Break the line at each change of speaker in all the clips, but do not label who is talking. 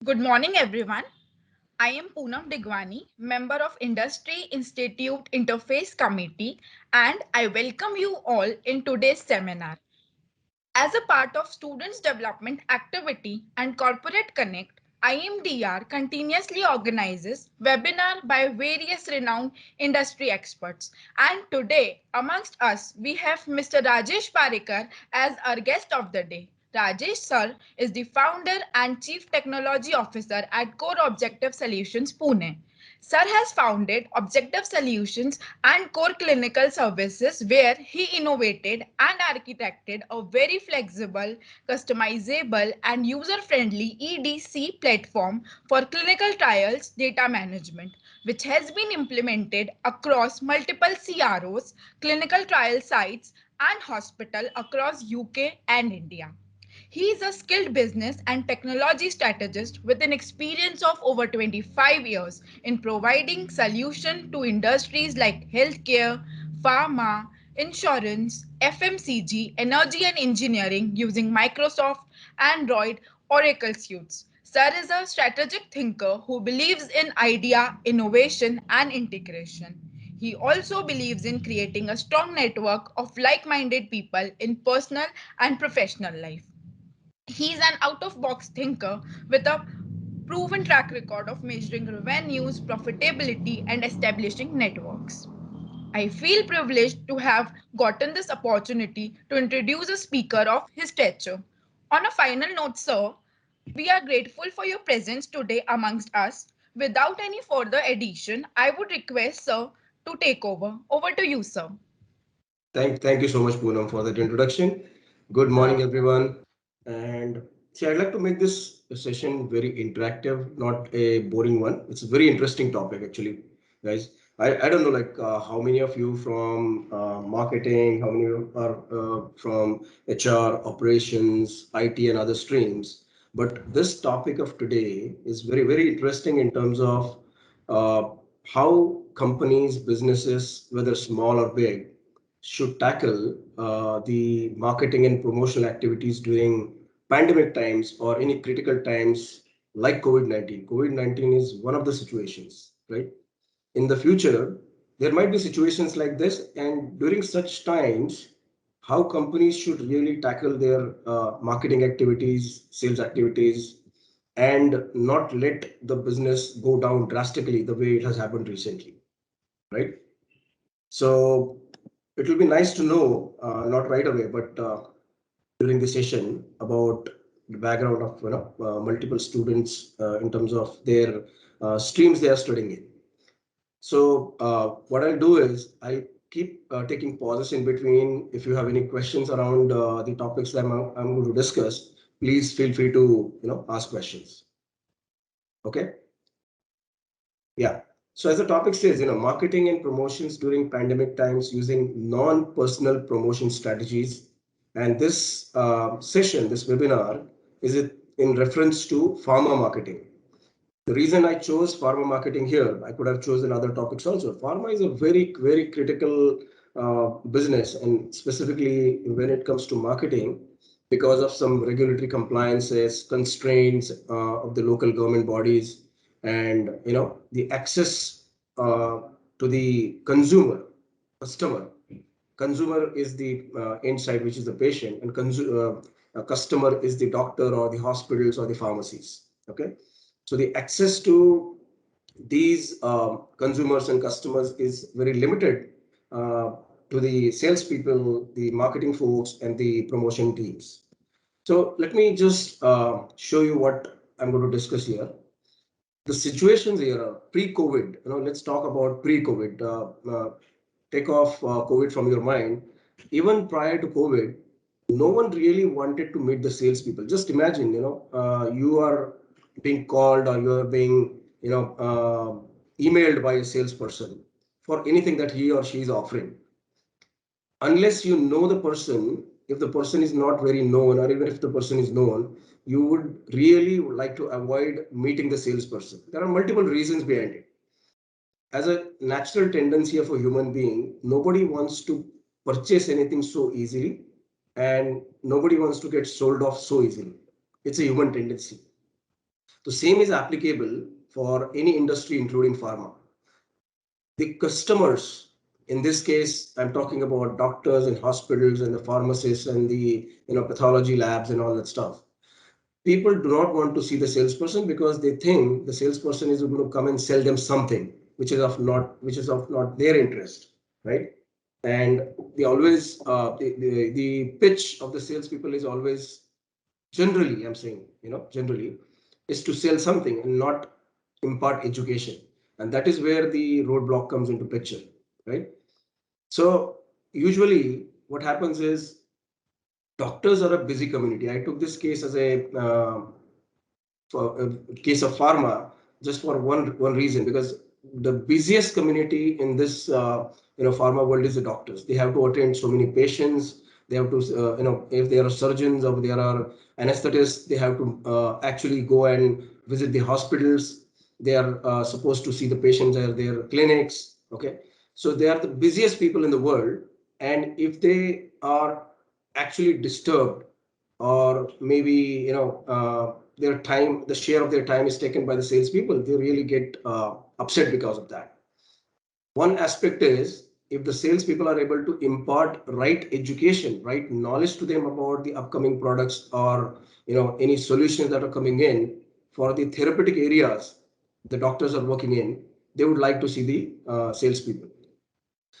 Good morning, everyone. I am Poonam Digwani, member of Industry Institute Interface Committee, and I welcome you all in today's seminar. As a part of Students Development Activity and Corporate Connect, IMDR continuously organizes webinar by various renowned industry experts. And today, amongst us, we have Mr. Rajesh Parikar as our guest of the day. Rajesh sir is the founder and chief technology officer at Core Objective Solutions, Pune. Sir has founded Objective Solutions and Core Clinical Services, where he innovated and architected a very flexible, customizable, and user friendly EDC platform for clinical trials data management, which has been implemented across multiple CROs, clinical trial sites, and hospitals across UK and India. He is a skilled business and technology strategist with an experience of over 25 years in providing solutions to industries like healthcare, pharma, insurance, FMCG, energy and engineering using Microsoft, Android, Oracle suites. Sir is a strategic thinker who believes in idea, innovation, and integration. He also believes in creating a strong network of like minded people in personal and professional life. He's an out of box thinker with a proven track record of measuring revenues, profitability, and establishing networks. I feel privileged to have gotten this opportunity to introduce a speaker of his stature. On a final note, sir, we are grateful for your presence today amongst us. Without any further addition, I would request, sir, to take over. Over to you, sir.
Thank you so much, Poonam, for that introduction. Good morning, everyone. And see, I'd like to make this session very interactive, not a boring one. It's a very interesting topic, actually, guys. I don't know, like, how many of you from marketing, how many are from HR, operations, IT, and other streams. But this topic of today is very, very interesting in terms of uh, how companies, businesses, whether small or big, should tackle the marketing and promotional activities during pandemic times or any critical times like COVID-19. COVID-19 is one of the situations, right? In the future, there might be situations like this, and during such times, how companies should really tackle their marketing activities, sales activities, and not let the business go down drastically the way it has happened recently, right? So it will be nice to know, not right away, but during the session about the background of multiple students in terms of their streams they are studying in. So what I'll do is I keep taking pauses in between. If you have any questions around the topics that I'm going to discuss, please feel free to ask questions. Okay. Yeah. So as the topic says, marketing and promotions during pandemic times using non-personal promotion strategies. And this session, this webinar, is it in reference to pharma marketing. The reason I chose pharma marketing here, I could have chosen other topics also. Pharma is a very, very critical business, and specifically when it comes to marketing, because of some regulatory compliances, constraints of the local government bodies, and the access to the customer. Consumer is the end side, which is the patient, and customer is the doctor or the hospitals or the pharmacies. Okay, so the access to these consumers and customers is very limited uh, to the salespeople, the marketing folks, and the promotion teams. So let me just show you what I'm going to discuss here. The situations here are pre-COVID. Let's talk about pre-COVID. Take off COVID from your mind. Even prior to COVID, no one really wanted to meet the salespeople. Just imagine, you are being called or you are being, emailed by a salesperson for anything that he or she is offering. Unless you know the person, if the person is not very known, or even if the person is known, you would really like to avoid meeting the salesperson. There are multiple reasons behind it. As a natural tendency of a human being, nobody wants to purchase anything so easily, and nobody wants to get sold off so easily. It's a human tendency. The same is applicable for any industry, including pharma. The customers, in this case, I'm talking about doctors and hospitals and the pharmacists and the pathology labs and all that stuff. People do not want to see the salesperson because they think the salesperson is going to come and sell them something which is of not their interest, right? And they always the pitch of the salespeople is always, generally, I'm saying, generally, is to sell something and not impart education. And that is where the roadblock comes into picture, right? So usually what happens is doctors are a busy community. I took this case as a case of pharma just for one reason, because the busiest community in this pharma world is the doctors. They have to attend so many patients. They have to if they are surgeons or there are anesthetists, they have to actually go and visit the hospitals. They are supposed to see the patients at their clinics. Okay, so they are the busiest people in the world, and if they are actually disturbed, or maybe their time, the share of their time is taken by the salespeople, they really get upset because of that. One aspect is, if the salespeople are able to impart right education, right knowledge to them about the upcoming products, or any solutions that are coming in for the therapeutic areas the doctors are working in, they would like to see the salespeople.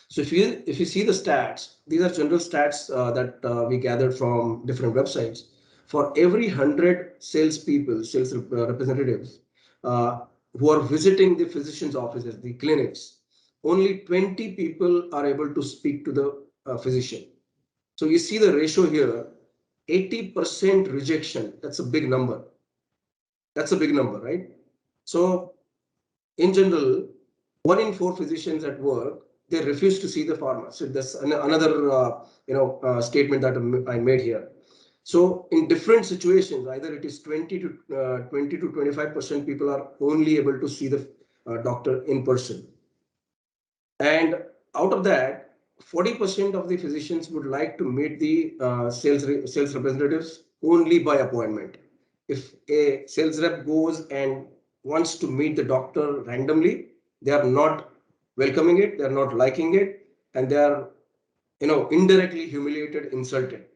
So if you see the stats, these are general stats that we gathered from different websites. For every 100 salespeople, sales representatives who are visiting the physician's offices, the clinics, only 20 people are able to speak to the physician. So you see the ratio here, 80% rejection. That's a big number. That's a big number, right? So in general, 1 in 4 physicians at work, they refuse to see the pharma. So that's another statement that I made here. So in different situations, either it is 20 to 25% people are only able to see the doctor in person, and out of that, 40% of the physicians would like to meet the sales representatives only by appointment. If a sales rep goes and wants to meet the doctor randomly, they are not welcoming it, they are not liking it, and they are indirectly humiliated, insulted.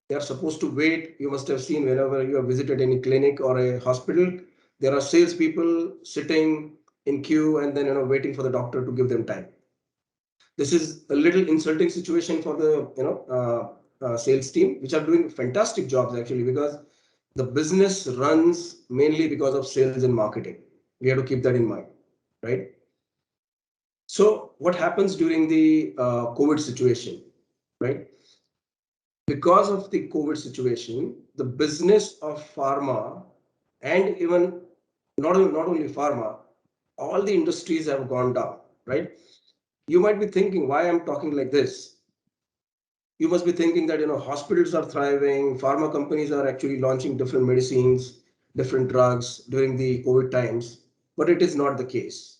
They are supposed to wait. You must have seen whenever you have visited any clinic or a hospital, there are salespeople sitting in queue and then waiting for the doctor to give them time. This is a little insulting situation for the sales team, which are doing fantastic jobs actually, because the business runs mainly because of sales and marketing. We have to keep that in mind, right? So what happens during the COVID situation, right? Because of the COVID situation, the business of pharma, and even not only pharma, all the industries have gone down, right? You might be thinking why I'm talking like this. You must be thinking that hospitals are thriving, pharma companies are actually launching different medicines, different drugs during the COVID times, but it is not the case.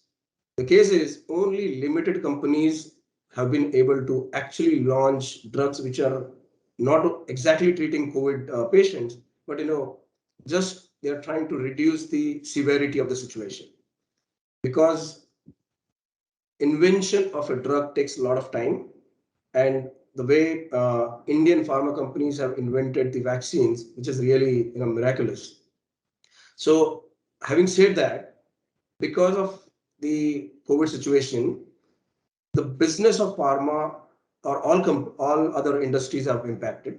The case is only limited companies have been able to actually launch drugs which are not exactly treating COVID patients, but just they are trying to reduce the severity of the situation, because invention of a drug takes a lot of time, and the way Indian pharma companies have invented the vaccines, which is really miraculous. So, having said that, because of the COVID situation, the business of pharma or all other industries have impacted.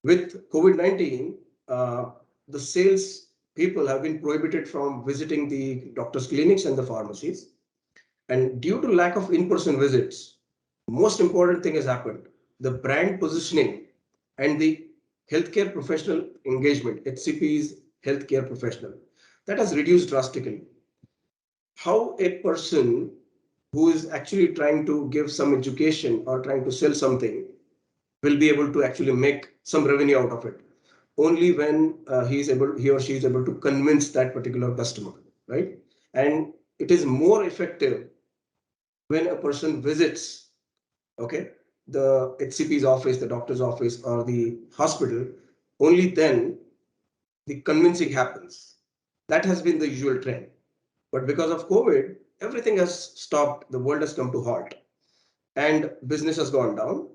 With COVID-19, the sales people have been prohibited from visiting the doctors' clinics and the pharmacies. And due to lack of in-person visits, most important thing has happened. The brand positioning and the healthcare professional engagement, HCP's healthcare professional, that has reduced drastically. How a person who is actually trying to give some education or trying to sell something will be able to actually make some revenue out of it? Only when he or she is able to convince that particular customer, right? And it is more effective when a person visits, okay, the HCP's office, the doctor's office, or the hospital. Only then the convincing happens. That has been the usual trend. But because of COVID, everything has stopped. The world has come to halt and business has gone down.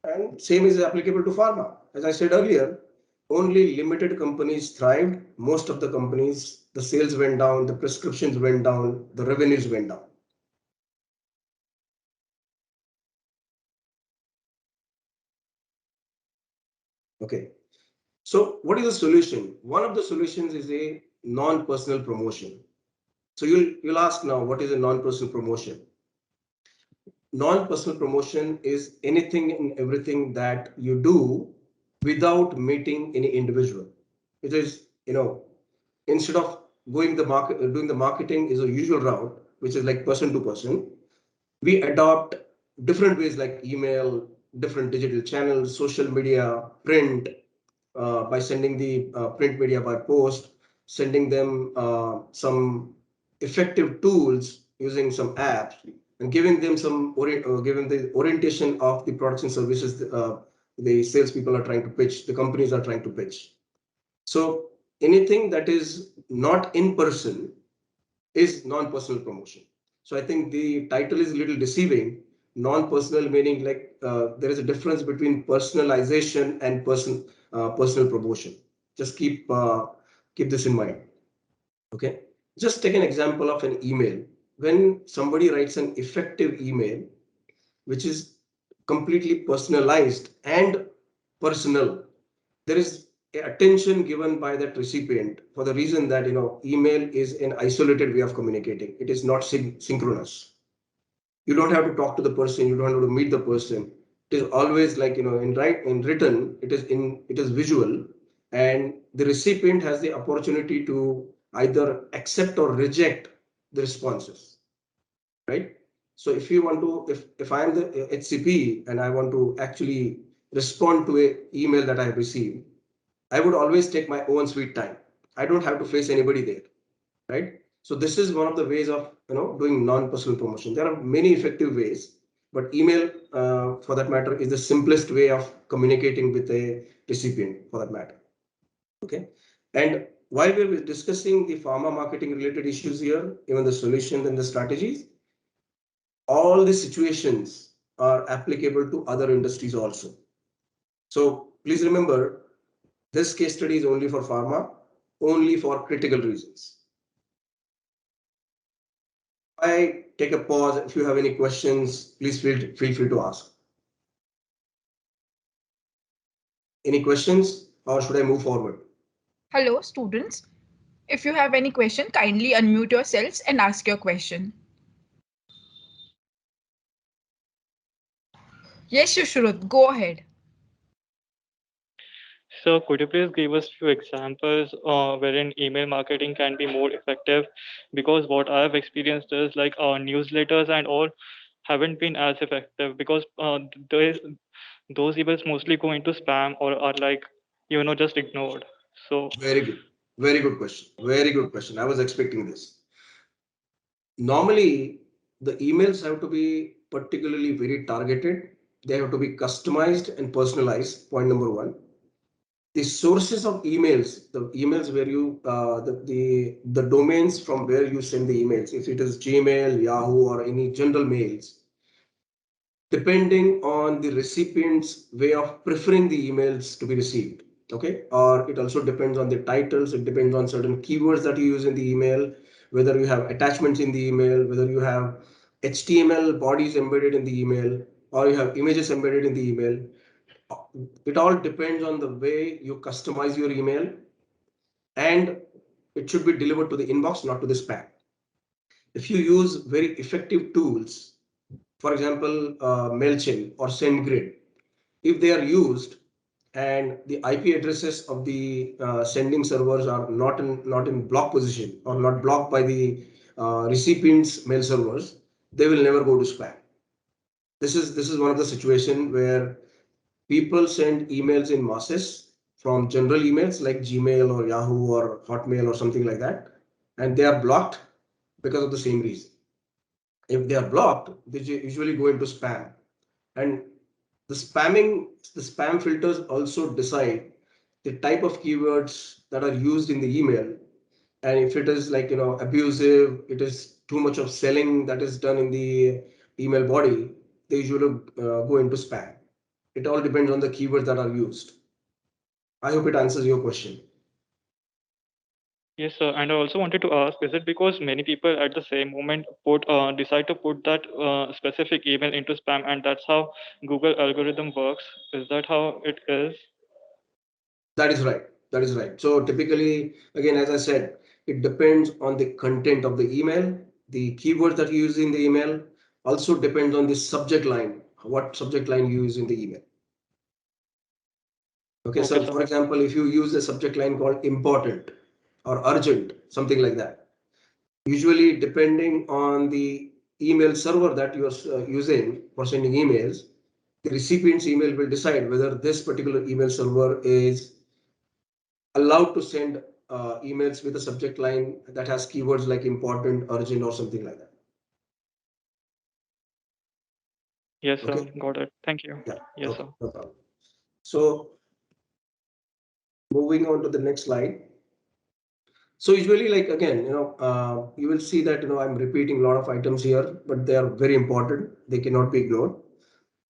And same is applicable to pharma. As I said earlier, only limited companies thrived. Most of the companies, the sales went down, the prescriptions went down, the revenues went down. Okay. So what is the solution? One of the solutions is a non-personal promotion. So you'll ask now, what is a non-personal promotion? Non-personal promotion is anything and everything that you do without meeting any individual. It is, instead of doing the marketing is a usual route, which is like person to person, we adopt different ways like email, different digital channels, social media, print, by sending the print media by post, sending them some effective tools using some apps, and giving them giving the orientation of the products and services the salespeople are trying to pitch, the companies are trying to pitch. So anything that is not in person is non-personal promotion. So I think the title is a little deceiving. Non-personal meaning like there is a difference between personalization and personal promotion. Just keep this in mind. Okay. Just take an example of an email. When somebody writes an effective email, which is completely personalized and personal, there is attention given by that recipient for the reason that email is an isolated way of communicating. It is not synchronous. You don't have to talk to the person, you don't have to meet the person. It is always like in written, it is visual, and the recipient has the opportunity to either accept or reject the responses, right? So if you want to, if I am the HCP and I want to actually respond to a email that I have received, I would always take my own sweet time. I don't have to face anybody there, right? So this is one of the ways of doing non-personal promotion. There are many effective ways, but email, for that matter, is the simplest way of communicating with a recipient, for that matter. Okay, and while we're discussing the pharma marketing related issues here, even the solutions and the strategies, all the situations are applicable to other industries also. So please remember, this case study is only for pharma, only for critical reasons. I take a pause. If you have any questions, please feel free to ask. Any questions, or should I move forward?
Hello, students. If you have any question, kindly unmute yourselves and ask your question. Yes, Shushrut, go ahead.
So could you please give us few examples wherein email marketing can be more effective? Because what I have experienced is like newsletters and all haven't been as effective because those emails mostly go into spam or are like just ignored. So
Very good. Very good question. Very good question. I was expecting this. Normally, the emails have to be particularly very targeted. They have to be customized and personalized. Point number one. The sources of emails, the emails where you, the domains from where you send the emails, if it is Gmail, Yahoo, or any general mails, depending on the recipient's way of preferring the emails to be received. Okay, or it also depends on the titles, it depends on certain keywords that you use in the email, whether you have attachments in the email, whether you have HTML bodies embedded in the email, or you have images embedded in the email. It all depends on the way you customize your email, and it should be delivered to the inbox, not to the spam. If you use very effective tools, for example, MailChimp or SendGrid, if they are used and the IP addresses of the sending servers are not in block position or not blocked by the recipient's mail servers, they will never go to spam. This is one of the situation where people send emails in masses from general emails like Gmail or Yahoo or Hotmail or something like that, and they are blocked because of the same reason. If they are blocked, they usually go into spam. And the spam filters also decide the type of keywords that are used in the email And if it is like, abusive, it is too much of selling that is done in the email body, they usually go into spam. It all depends on the keywords that are used. I hope it answers your question.
Yes, sir. And I also wanted to ask, is it because many people at the same moment decide to put that specific email into spam, and that's how Google algorithm works? Is that how it is?
That is right. That is right. So typically, again, as I said, it depends on the content of the email, the keywords that you use in the email, also depends on the subject line, what subject line you use in the email. Okay,
Okay,
so
sir.
for example, if you use a subject line called important or urgent, something like that, usually depending on the email server that you are using for sending emails, the recipient's email will decide whether this particular email server is allowed to send emails with a subject line that has keywords like important, urgent, or something like that.
Yes, sir.
Okay.
Got it. Thank you.
Yeah.
Yes,
Okay.
sir.
No problem. So moving on to the next slide. So usually, like again, you will see that I'm repeating a lot of items here, but they are very important. They cannot be ignored.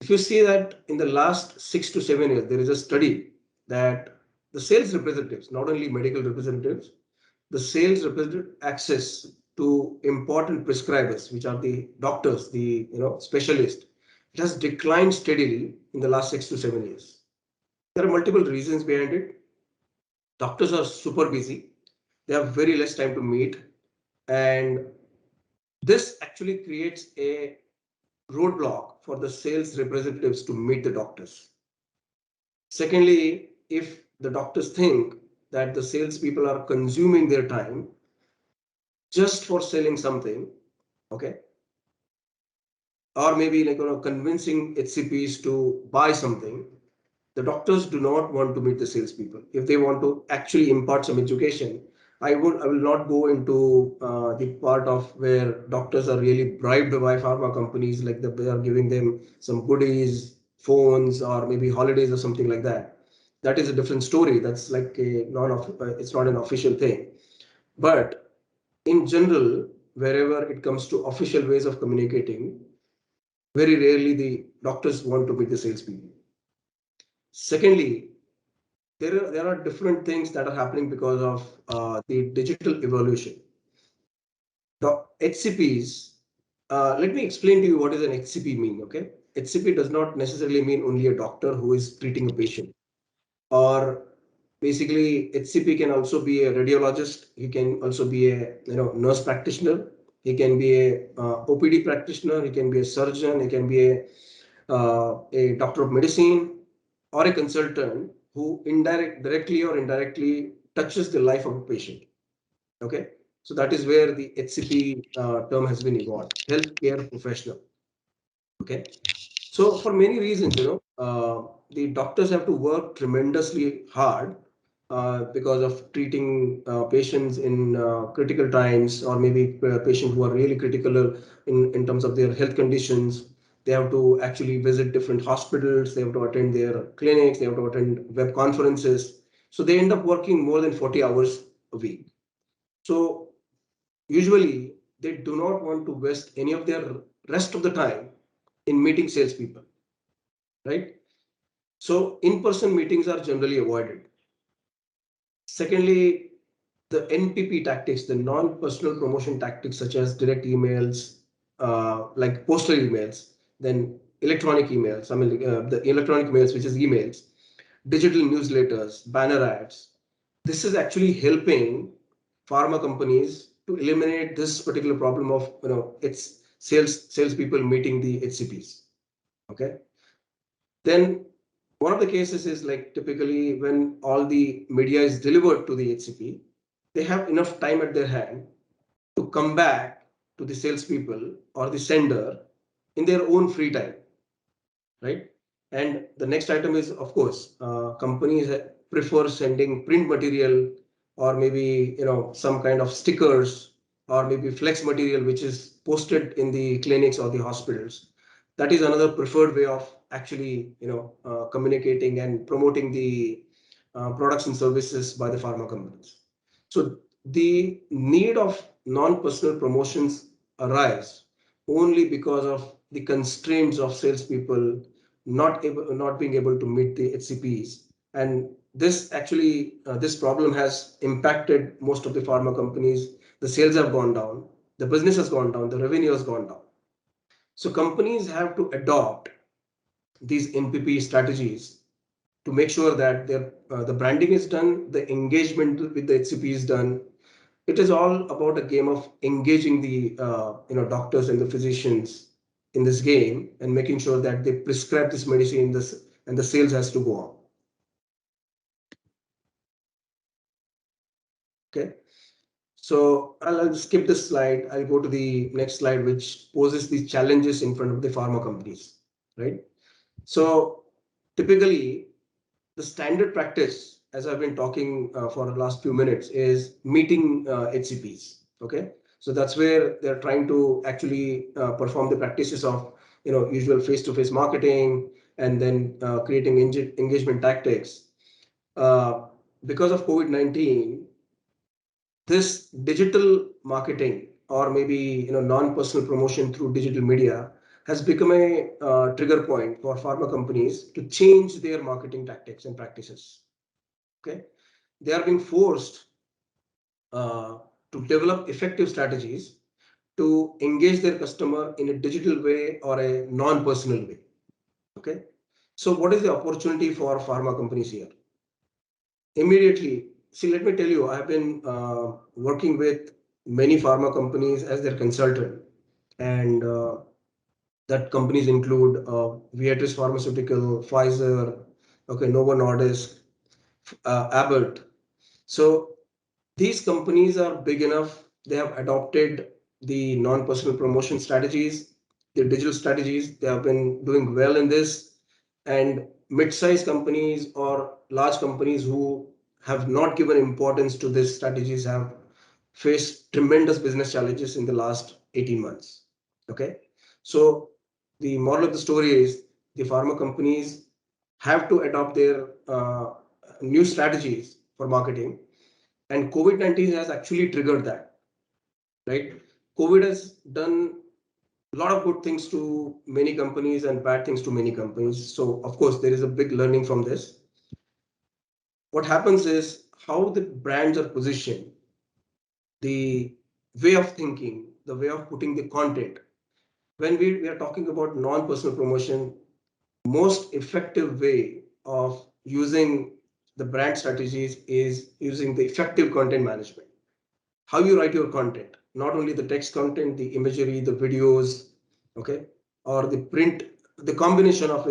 If you see that in the last 6 to 7 years, there is a study that the sales representatives, not only medical representatives, the sales representative access to important prescribers, which are the doctors, the specialists, it has declined steadily in the last 6 to 7 years. There are multiple reasons behind it. Doctors are super busy; they have very less time to meet, and this actually creates a roadblock for the sales representatives to meet the doctors. Secondly, if the doctors think that the salespeople are consuming their time just for selling something, okay, or maybe like convincing HCPs to buy something, the doctors do not want to meet the salespeople. If they want to actually impart some education, I will not go into the part of where doctors are really bribed by pharma companies, like they are giving them some goodies, phones, or maybe holidays or something like that. That is a different story. That's like a non it's not an official thing. But in general, wherever it comes to official ways of communicating, very rarely the doctors want to meet the salespeople. Secondly, there are different things that are happening because of the digital evolution. The HCPs, let me explain to you what is an HCP mean. Okay, HCP does not necessarily mean only a doctor who is treating a patient, or basically HCP can also be a radiologist. He can also be a nurse practitioner. He can be a OPD practitioner. He can be a surgeon. He can be a doctor of medicine or a consultant who directly or indirectly touches the life of a patient. Okay, so that is where the HCP term has been evolved, healthcare professional. Okay, so for many reasons, the doctors have to work tremendously hard because of treating patients in critical times, or maybe patients who are really critical in terms of their health conditions. They have to actually visit different hospitals. They have to attend their clinics. They have to attend web conferences. So they end up working more than 40 hours a week. So usually they do not want to waste any of their rest of the time in meeting salespeople, right? So in-person meetings are generally avoided. Secondly, the NPP tactics, the non-personal promotion tactics, such as direct emails, like postal emails, then electronic emails, I mean, the electronic mails, which is emails, digital newsletters, banner ads. This is actually helping pharma companies to eliminate this particular problem of, it's salespeople meeting the HCPs. Okay. Then one of the cases is like typically when all the media is delivered to the HCP, they have enough time at their hand to come back to the salespeople or the sender in their own free time, right? And the next item is, of course, companies prefer sending print material, or maybe some kind of stickers, or maybe flex material which is posted in the clinics or the hospitals. That is another preferred way of actually communicating and promoting the products and services by the pharma companies. So the need of non-personal promotions arise only because of the constraints of salespeople not being able to meet the HCPs. And this actually, this problem has impacted most of the pharma companies. The sales have gone down, the business has gone down, the revenue has gone down. So companies have to adopt these NPP strategies to make sure that the branding is done, the engagement with the HCP is done. It is all about a game of engaging the doctors and the physicians in this game and making sure that they prescribe this medicine this, and the sales has to go on. Okay, so I'll skip this slide. I'll go to the next slide, which poses the challenges in front of the pharma companies, right? So typically, the standard practice, as I've been talking for the last few minutes, is meeting HCPs. Okay, so that's where they're trying to actually perform the practices of usual face-to-face marketing and then creating engagement tactics. Uh, because of COVID-19, this digital marketing or maybe non-personal promotion through digital media has become a trigger point for pharma companies to change their marketing tactics and practices. Okay, they are being forced uh, to develop effective strategies to engage their customer in a digital way or a non-personal way. Okay, so what is the opportunity for pharma companies here? Immediately, see, let me tell you, I've been working with many pharma companies as their consultant, and that companies include Viatris Pharmaceutical, Pfizer, okay, Novo Nordisk, Abbott. So these companies are big enough. They have adopted the non-personal promotion strategies, the digital strategies. They have been doing well in this. And mid-sized companies or large companies who have not given importance to these strategies have faced tremendous business challenges in the last 18 months. Okay. So the moral of the story is the pharma companies have to adopt their new strategies for marketing, and COVID-19 has actually triggered that, right? COVID has done a lot of good things to many companies and bad things to many companies. So of course, there is a big learning from this. What happens is how the brands are positioned, the way of thinking, the way of putting the content. When we are talking about non-personal promotion, most effective way of using the brand strategies is using the effective content management. How you write your content, not only the text content, the imagery, the videos, okay, or the print, the combination of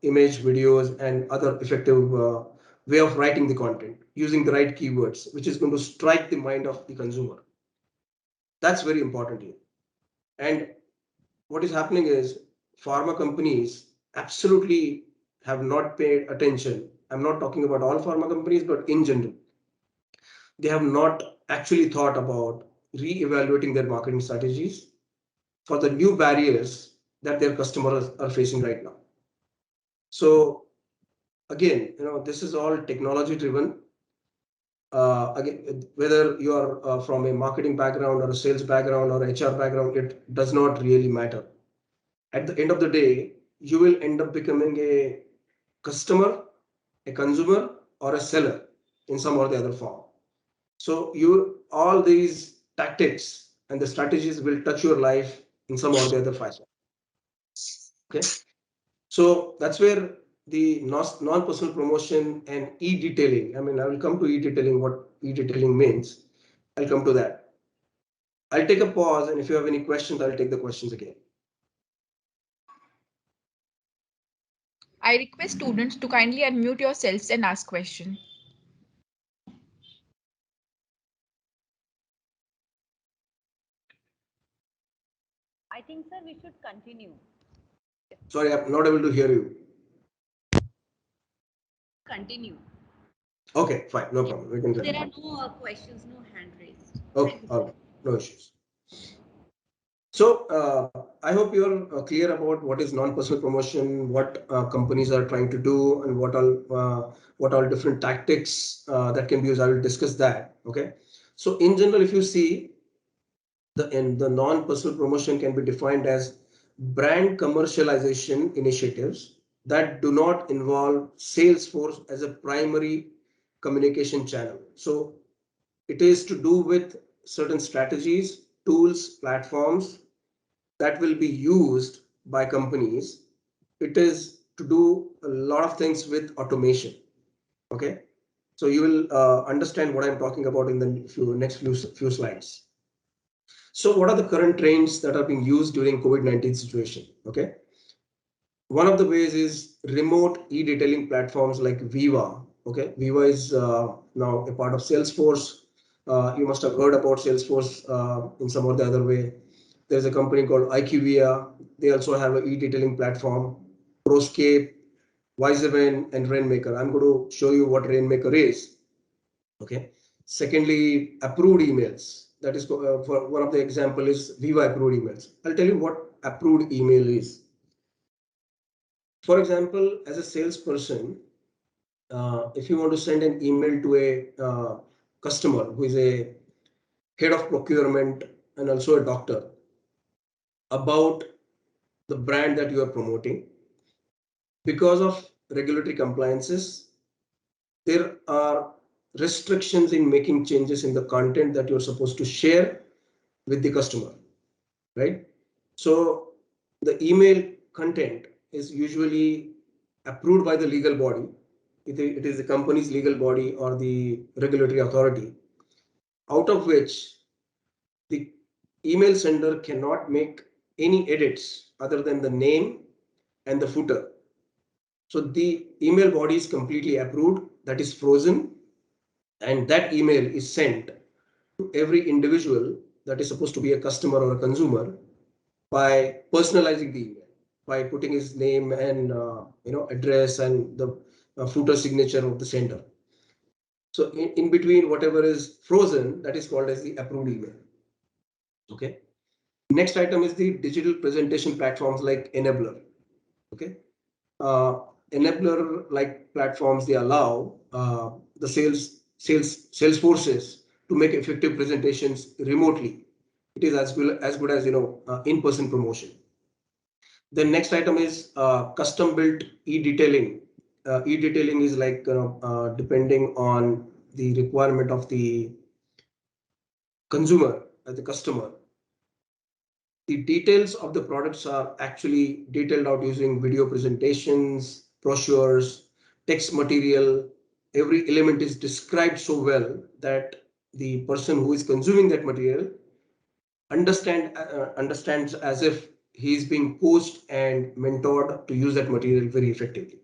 image, videos, and other effective way of writing the content using the right keywords, which is going to strike the mind of the consumer. That's very important here. And what is happening is pharma companies absolutely have not paid attention. I'm not talking about all pharma companies, but in general, they have not actually thought about re-evaluating their marketing strategies for the new barriers that their customers are facing right now. So again, this is all technology driven. Again, whether you are from a marketing background or a sales background or HR background, it does not really matter. At the end of the day, you will end up becoming a customer, a consumer, or a seller in some or the other form. So you all these tactics and the strategies will touch your life in some or the other fashion. Okay. So that's where the non-personal promotion and e-detailing. I mean, I will come to e-detailing, what e-detailing means. I'll come to that. I'll take a pause, and if you have any questions, I'll take the questions again.
I request students to kindly unmute yourselves and ask questions.
I think, sir, we should continue.
Sorry, I'm not able to hear you.
Continue.
Okay, fine, no problem. We can
There
continue.
are no questions, no hand raised.
Okay, all right, no issues. So I hope you're clear about what is non-personal promotion, what companies are trying to do, and what all different tactics that can be used. I will discuss that. Okay. So in general, if you see the non-personal promotion can be defined as brand commercialization initiatives that do not involve Salesforce as a primary communication channel. So it is to do with certain strategies, tools, platforms that will be used by companies. It is to do a lot of things with automation. Okay, so you will understand what I'm talking about in the next few slides. So what are the current trends that are being used during COVID-19 situation? Okay, one of the ways is remote e-detailing platforms like Viva. Okay, Viva is now a part of Salesforce. You must have heard about Salesforce in some or the other way. There's a company called IQVIA. They also have an e-detailing platform. Proscape, Wiseven, and Rainmaker. I'm going to show you what Rainmaker is. Okay. Secondly, approved emails. That is for one of the example is Viva approved emails. I'll tell you what approved email is. For example, as a salesperson, if you want to send an email to a customer who is a head of procurement and also a doctor about the brand that you are promoting, because of regulatory compliances, there are restrictions in making changes in the content that you're supposed to share with the customer, right? So the email content is usually approved by the legal body. It is the company's legal body or the regulatory authority, out of which the email sender cannot make any edits other than the name and the footer. So the email body is completely approved, that is frozen, and that email is sent to every individual that is supposed to be a customer or a consumer by personalizing the email, by putting his name and address and the footer signature of the sender. So in between whatever is frozen, that is called as the approved email. Okay. Next item is the digital presentation platforms like Enabler. Okay. Enabler like platforms, they allow the sales forces to make effective presentations remotely. It is as good as in-person promotion. The next item is custom built e-detailing. E-detailing is like depending on the requirement of the consumer, the customer. The details of the products are actually detailed out using video presentations, brochures, text material. Every element is described so well that the person who is consuming that material understands as if he is being coached and mentored to use that material very effectively.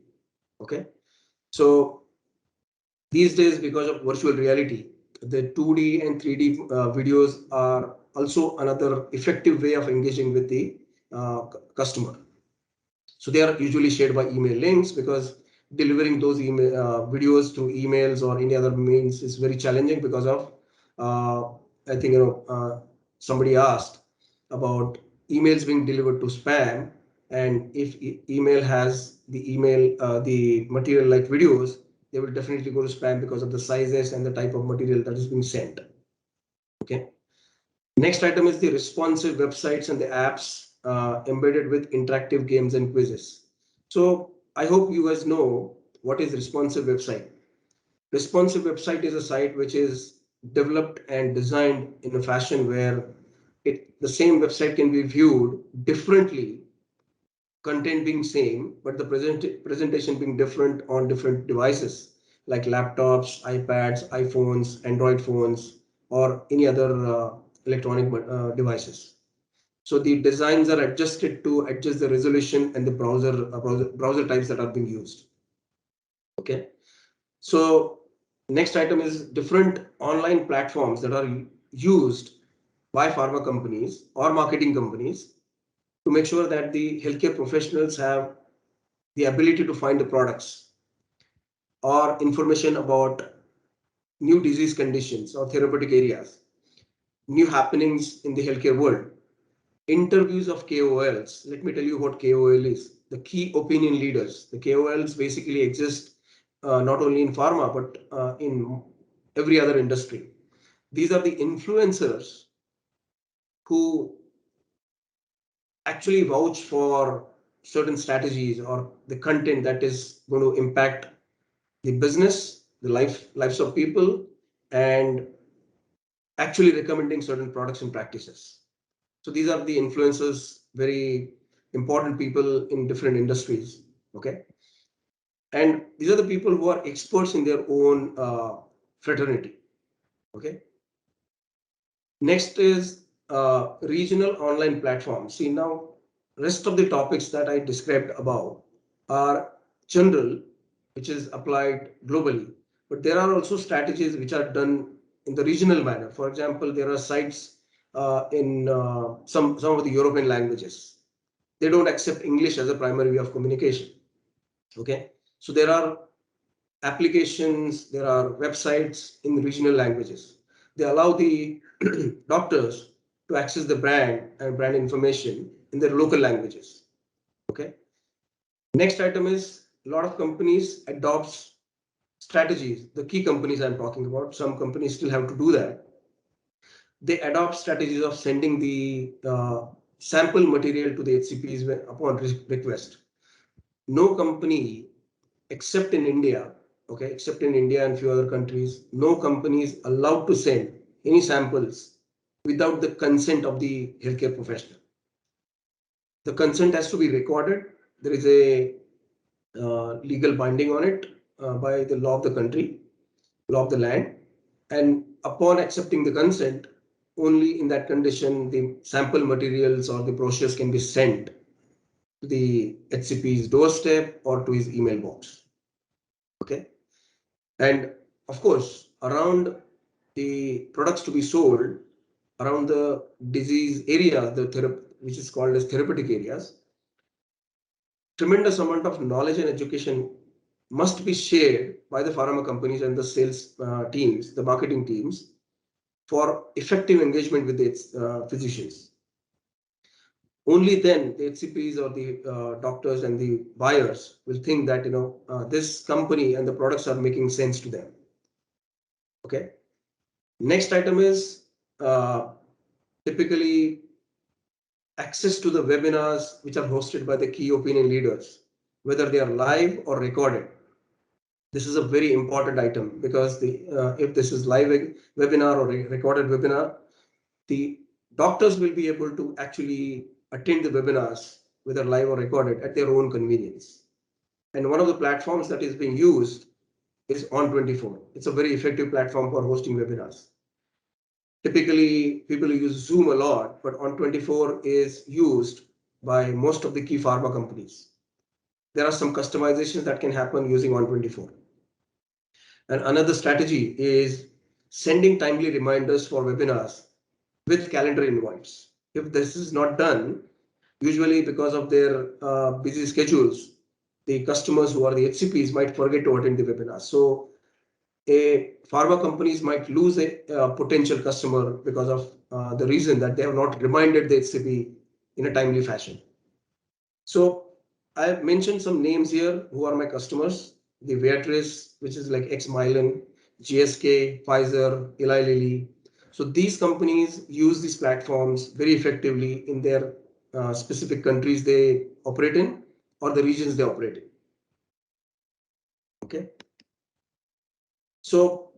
Okay, so these days, because of virtual reality, the 2D and 3D videos are also another effective way of engaging with the customer. So they are usually shared by email links, because delivering those email videos through emails or any other means is very challenging because of I think somebody asked about emails being delivered to spam, and if email has the material like videos, they will definitely go to spam because of the sizes and the type of material that is being sent. Okay. Next item is the responsive websites and the apps embedded with interactive games and quizzes. So I hope you guys know what is responsive website. Responsive website is a site which is developed and designed in a fashion where the same website can be viewed differently, content being same, but the presentation being different on different devices like laptops, iPads, iPhones, Android phones, or any other electronic devices. So the designs are adjusted to adjust the resolution and the browser types that are being used. Okay. So next item is different online platforms that are used by pharma companies or marketing companies to make sure that the healthcare professionals have the ability to find the products or information about new disease conditions or therapeutic areas, new happenings in the healthcare world, interviews of KOLs. Let me tell you what KOL is. The key opinion leaders. The KOLs basically exist not only in pharma, but in every other industry. These are the influencers who actually vouch for certain strategies or the content that is going to impact the business, the lives of people, and actually recommending certain products and practices. So these are the influencers, very important people in different industries. Okay. And these are the people who are experts in their own fraternity. Okay. Next is regional online platforms. See, now rest of the topics that I described above are general, which is applied globally. But there are also strategies which are done in the regional manner. For example, there are sites in some of the European languages. They don't accept English as a primary way of communication. Okay, so there are applications, there are websites in regional languages. They allow the doctors to access the brand and brand information in their local languages. Okay. Next item is a lot of companies adopts strategies. The key companies I'm talking about, some companies still have to do that. They adopt strategies of sending the sample material to the HCPs upon request. No company except in India, okay, except in India and few other countries, no company is allowed to send any samples without the consent of the healthcare professional. The consent has to be recorded. There is a legal binding on it by the law of the country, law of the land. And upon accepting the consent, only in that condition, the sample materials or the brochures can be sent to the HCP's doorstep or to his email box. Okay. And of course, around the products to be sold, around the disease area, which is called as therapeutic areas, tremendous amount of knowledge and education must be shared by the pharma companies and the sales teams, the marketing teams, for effective engagement with its physicians. Only then the HCPs or the doctors and the buyers will think that this company and the products are making sense to them. Okay. Next item is typically access to the webinars which are hosted by the key opinion leaders, whether they are live or recorded. This is a very important item because if this is live webinar or recorded webinar, the doctors will be able to actually attend the webinars, whether live or recorded, at their own convenience. And one of the platforms that is being used is On24. It's a very effective platform for hosting webinars. Typically, people use Zoom a lot, but On24 is used by most of the key pharma companies. There are some customizations that can happen using On24. And another strategy is sending timely reminders for webinars with calendar invites. If this is not done, usually because of their busy schedules, the customers who are the HCPs might forget to attend the webinar. So pharma companies might lose a potential customer because of the reason that they have not reminded the HCP in a timely fashion. So I've mentioned some names here who are my customers. The Viatris, which is like Mylan, GSK, Pfizer, Eli Lilly. So these companies use these platforms very effectively in their specific countries they operate in or the regions they operate in. Okay. So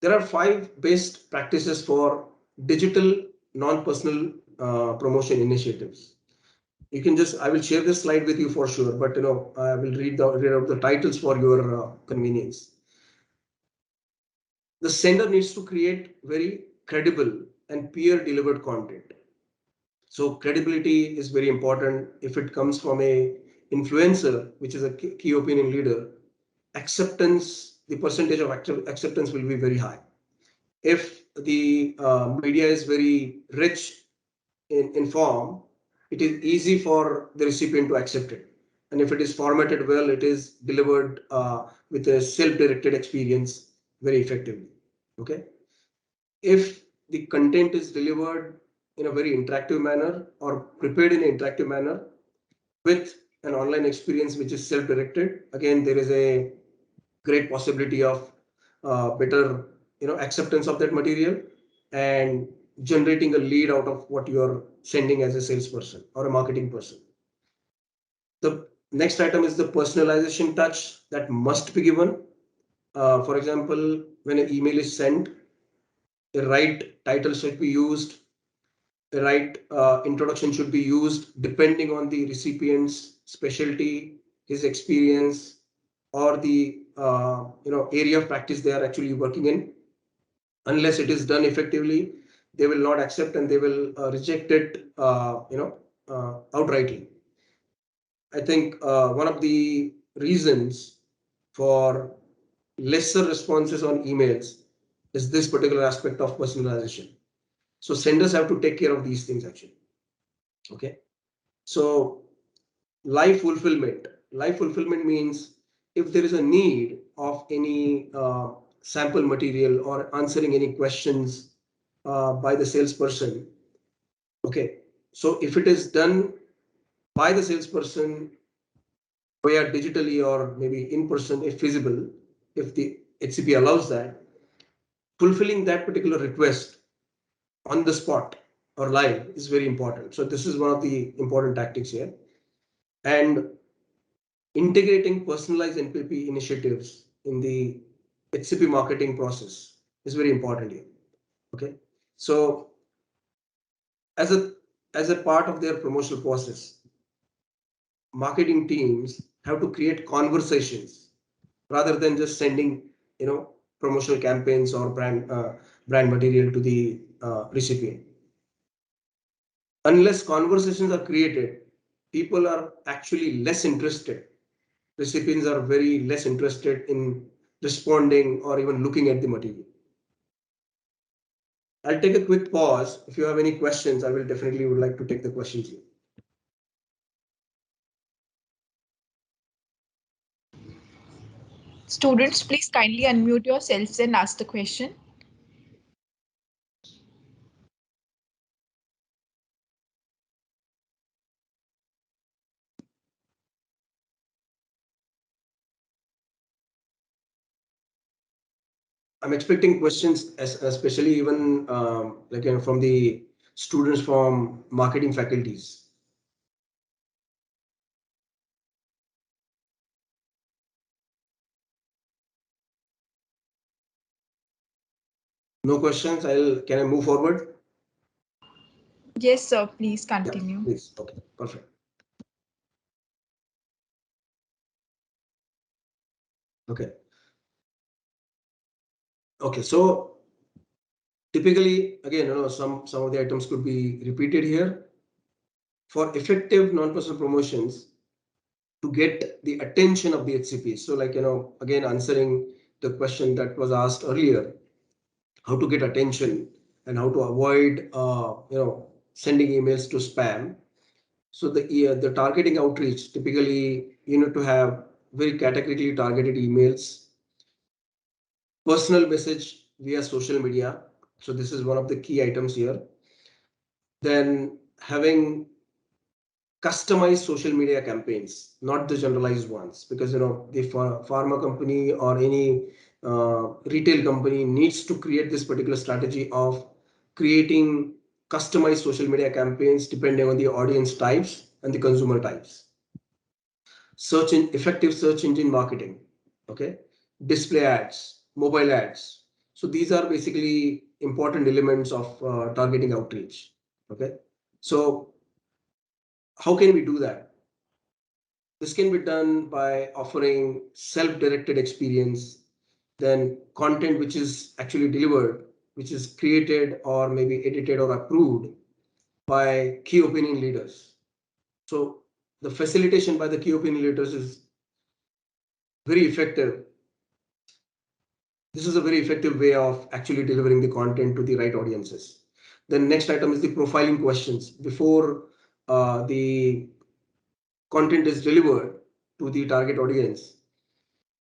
there are 5 best practices for digital non-personal promotion initiatives. You can I will share this slide with you for sure, but I will read out the titles for your convenience. The sender needs to create very credible and peer delivered content. So credibility is very important. If it comes from a influencer, which is a key opinion leader, the percentage of acceptance will be very high. If the media is very rich in form, it is easy for the recipient to accept it. And if it is formatted well, it is delivered with a self-directed experience very effectively. Okay. If the content is delivered in a very interactive manner or prepared in an interactive manner with an online experience which is self-directed, again, there is a great possibility of better acceptance of that material. and generating a lead out of what you're sending as a salesperson or a marketing person. The next item is the personalization touch that must be given. For example, when an email is sent, the right title should be used, the right introduction should be used depending on the recipient's specialty, his experience, or the area of practice they are actually working in. Unless it is done effectively, they will not accept and they will reject it outrightly. I think one of the reasons for lesser responses on emails is this particular aspect of personalization. So senders have to take care of these things actually. Okay. So live fulfillment. Live fulfillment means if there is a need of any sample material or answering any questions by the salesperson. Okay. So if it is done by the salesperson via digitally or maybe in person, if feasible, if the HCP allows that, fulfilling that particular request on the spot or live is very important. So this is one of the important tactics here. And integrating personalized NPP initiatives in the HCP marketing process is very important here. Okay. So as a as a part of their promotional process, marketing teams have to create conversations rather than just sending promotional campaigns or brand material to the recipient. Unless conversations are created, people are actually less interested. Recipients are very less interested in responding or even looking at the material. I'll take a quick pause. If you have any questions, I will definitely would like to take the questions here.
Students, please kindly unmute yourselves and ask the question.
I'm expecting questions, especially even from the students from marketing faculties. No questions. Can I move forward?
Yes, sir. Please
Yeah,
continue.
please. Okay, perfect. Okay. Okay, so typically, again, some of the items could be repeated here. For effective non-personal promotions, to get the attention of the HCP. So again, answering the question that was asked earlier, how to get attention and how to avoid, sending emails to spam. So the targeting outreach, typically you need to have very categorically targeted emails, personal message via social media. So this is one of the key items here. Then having customized social media campaigns, not the generalized ones, because the pharma company or any retail company needs to create this particular strategy of creating customized social media campaigns depending on the audience types and the consumer types. Effective search engine marketing, okay, display ads, mobile ads. So these are basically important elements of targeting outreach. Okay, so how can we do that? This can be done by offering self-directed experience, then content which is actually delivered, which is created or maybe edited or approved by key opinion leaders. So the facilitation by the key opinion leaders is very effective. This is a very effective way of actually delivering the content to the right audiences. The next item is the profiling questions. Before the content is delivered to the target audience,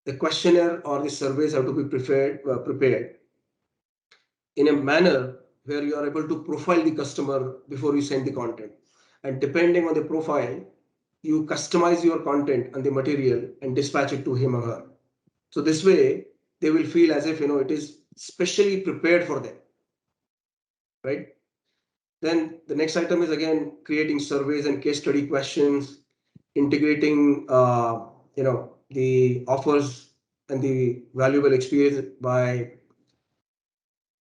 the questionnaire or the surveys have to be prepared in a manner where you are able to profile the customer before you send the content. And depending on the profile, you customize your content and the material and dispatch it to him or her. So this way, they will feel as if it is specially prepared for them. right? Then the next item is again creating surveys and case study questions, integrating the offers and the valuable experience by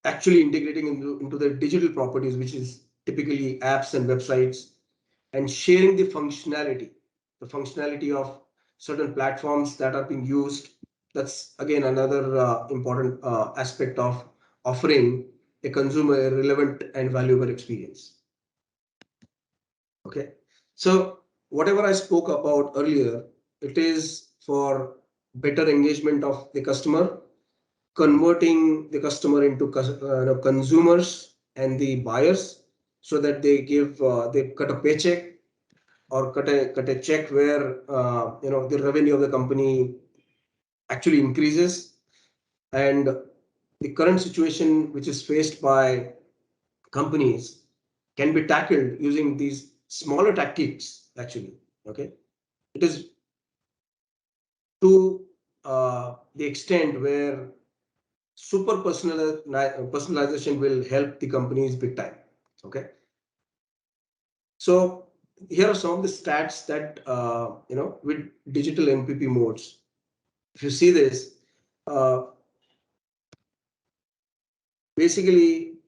actually integrating into the digital properties, which is typically apps and websites, and sharing the functionality of certain platforms that are being used. That's again another important aspect of offering a consumer a relevant and valuable experience. Okay, so whatever I spoke about earlier, it is for better engagement of the customer, converting the customer into consumers and the buyers, so that they cut a paycheck or cut a check where the revenue of the company actually increases. And the current situation which is faced by companies can be tackled using these smaller tactics actually. Okay, it is to the extent where personalization will help the companies big time. Okay, so here are some of the stats that with digital MPP modes. If you see this, uh, basically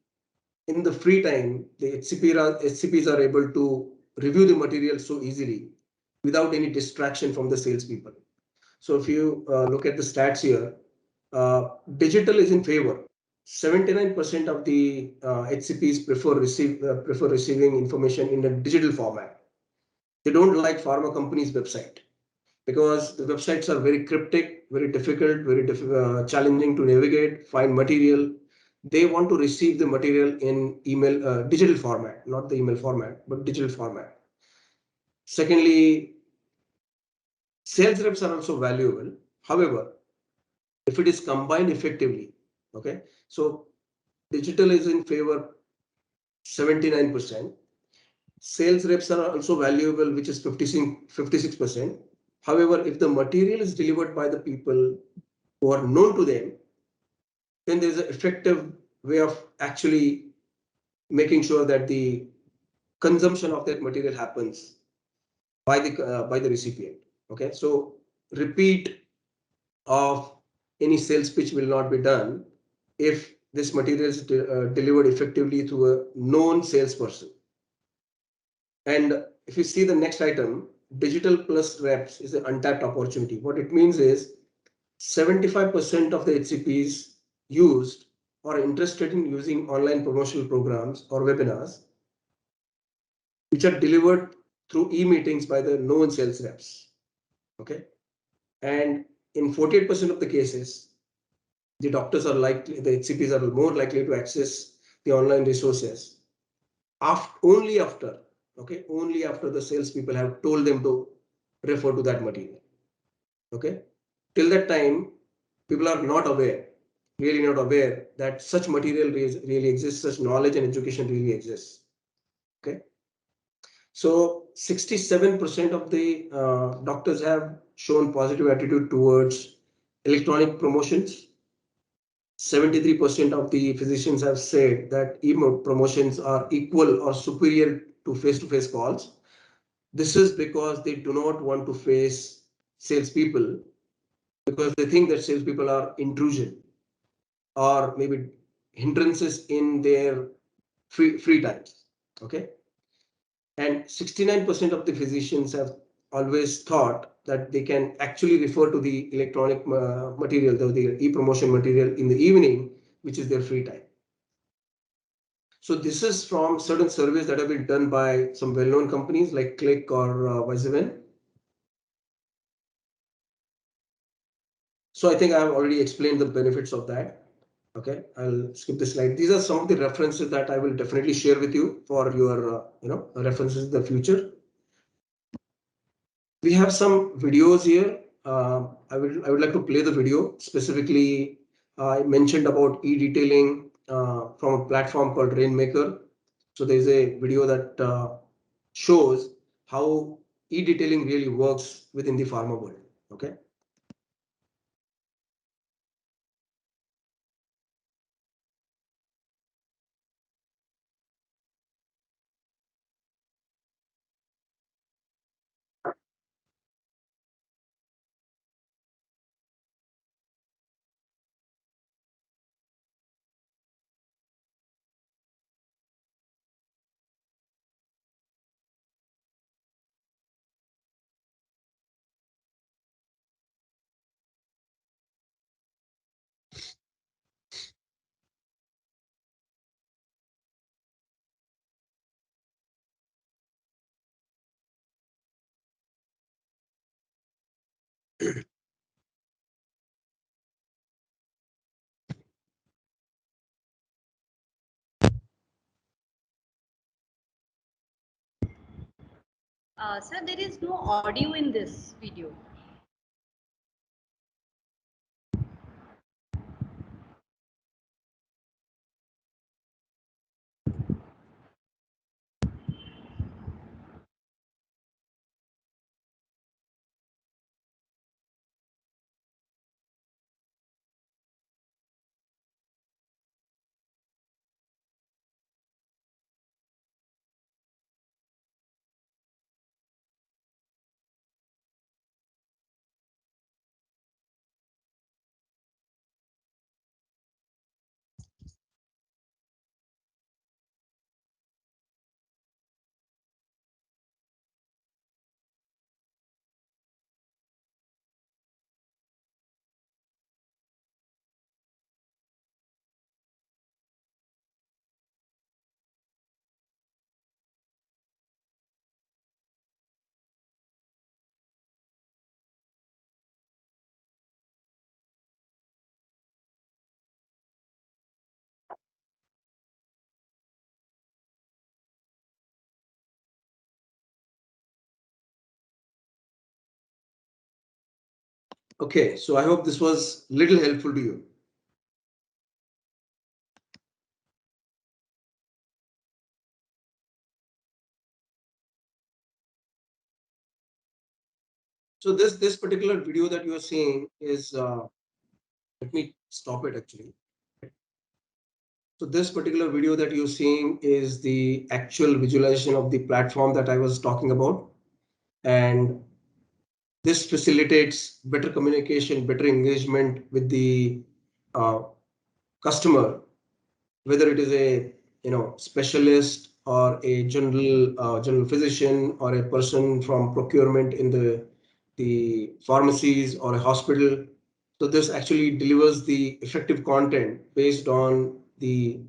in the free time, the HCPs are able to review the material so easily without any distraction from the salespeople. So if you look at the stats here, digital is in favor. 79% of the HCPs prefer receiving information in a digital format. They don't like pharma companies' website because the websites are very cryptic, very difficult, challenging to navigate, find material. They want to receive the material in email, digital format, not the email format, but digital format. Secondly, sales reps are also valuable. However, if it is combined effectively, okay, so digital is in favor 79%. Sales reps are also valuable, which is 56%. However, if the material is delivered by the people who are known to them, then there's an effective way of actually making sure that the consumption of that material happens by the recipient. Okay, so repeat of any sales pitch will not be done if this material is delivered effectively through a known salesperson. And if you see the next item, digital plus reps is an untapped opportunity. What it means is 75% of the HCPs used or interested in using online promotional programs or webinars, which are delivered through e-meetings by the known sales reps. Okay. And in 48% of the cases, the doctors are likely, the HCPs are more likely to access the online resources only after, okay, only after the salespeople have told them to refer to that material. Okay. Till that time, people are not aware, really not aware that such material really exists, such knowledge and education really exists. Okay. So 67% of the doctors have shown positive attitude towards electronic promotions. 73% of the physicians have said that email promotions are equal or superior to face-to-face calls. This is because they do not want to face salespeople because they think that salespeople are intrusion or maybe hindrances in their free times. Okay. And 69% of the physicians have always thought that they can actually refer to the electronic material, the e-promotion material in the evening, which is their free time. So this is from certain surveys that have been done by some well-known companies like Click or Visaven. So I think I have already explained the benefits of that. Okay, I'll skip the slide. These are some of the references that I will definitely share with you for your references in the future. We have some videos here. I would like to play the video. Specifically, I mentioned about e-detailing from a platform called Rainmaker. So there's a video that shows how e-detailing really works within the pharma world. Okay.
Sir, there is no audio in this video.
Okay, so I hope this was little helpful to you. So this particular video that you are seeing is let me stop it actually. So this particular video that you're seeing is the actual visualization of the platform that I was talking about. And this facilitates better communication, better engagement with the uh, customer, whether it is a specialist or a general physician or a person from procurement in the pharmacies or a hospital. So this actually delivers the effective content based on the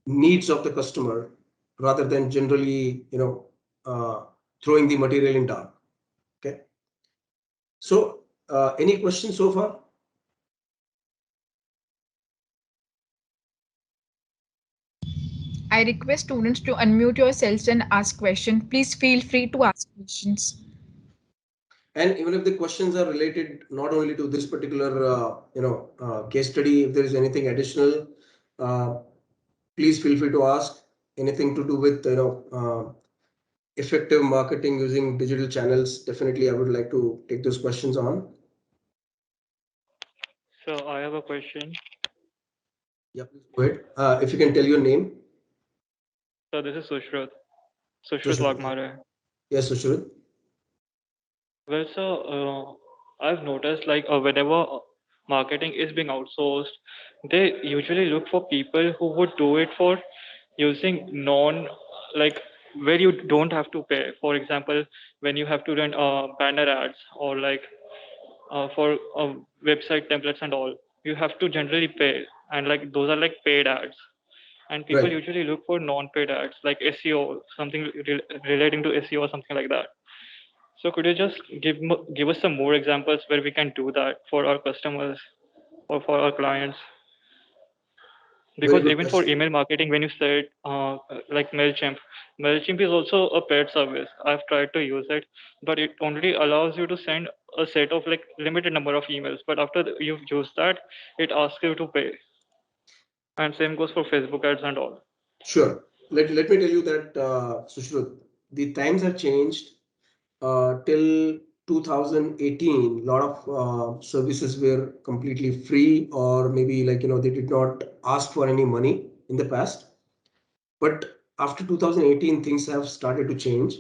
needs of the customer rather than generally uh, throwing the material in dark. Okay. So any questions so far?
I request students to unmute yourselves and ask questions. Please feel free to ask questions.
And even if the questions are related not only to this particular case study, if there is anything additional, uh, please feel free to ask. Anything to do with effective marketing using digital channels, definitely I would like to take those questions on.
So I have a question.
Yeah, please go ahead. If you can tell your name.
So this is Sushruth
Sushruth.
Wagmare.
Yes, Sushruth.
Well, so I've noticed like whenever marketing is being outsourced, they usually look for people who would do it for using like where you don't have to pay. For example, when you have to run banner ads or like for website templates and all, you have to generally pay, and like those are like paid ads. And people
Right.
usually look for non-paid ads like SEO, something relating to SEO or something like that. So could you just give us some more examples where we can do that for our customers or for our clients?
Very
Because
good
even for
question.
email marketing, when you said like Mailchimp is also a paid service. I've tried to use it, but it only allows you to send a set of like limited number of emails. But after you've used that, it asks you to pay. And same goes for Facebook ads and all.
Sure. Let me tell you that, Sushruth, the times have changed. Till 2018, a lot of services were completely free, or maybe like they did not ask for any money in the past. But after 2018, things have started to change.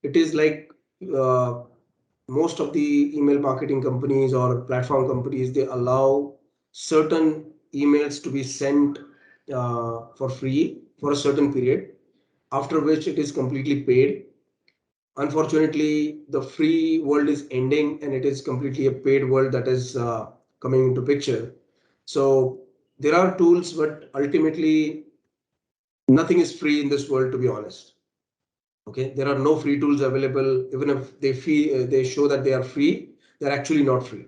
It is like uh, most of the email marketing companies or platform companies, they allow certain emails to be sent for free for a certain period, after which it is completely paid. Unfortunately, the free world is ending and it is completely a paid world that is coming into picture. So there are tools, but ultimately nothing is free in this world, to be honest. Okay, there are no free tools available. Even if they show that they are free, they're actually not free.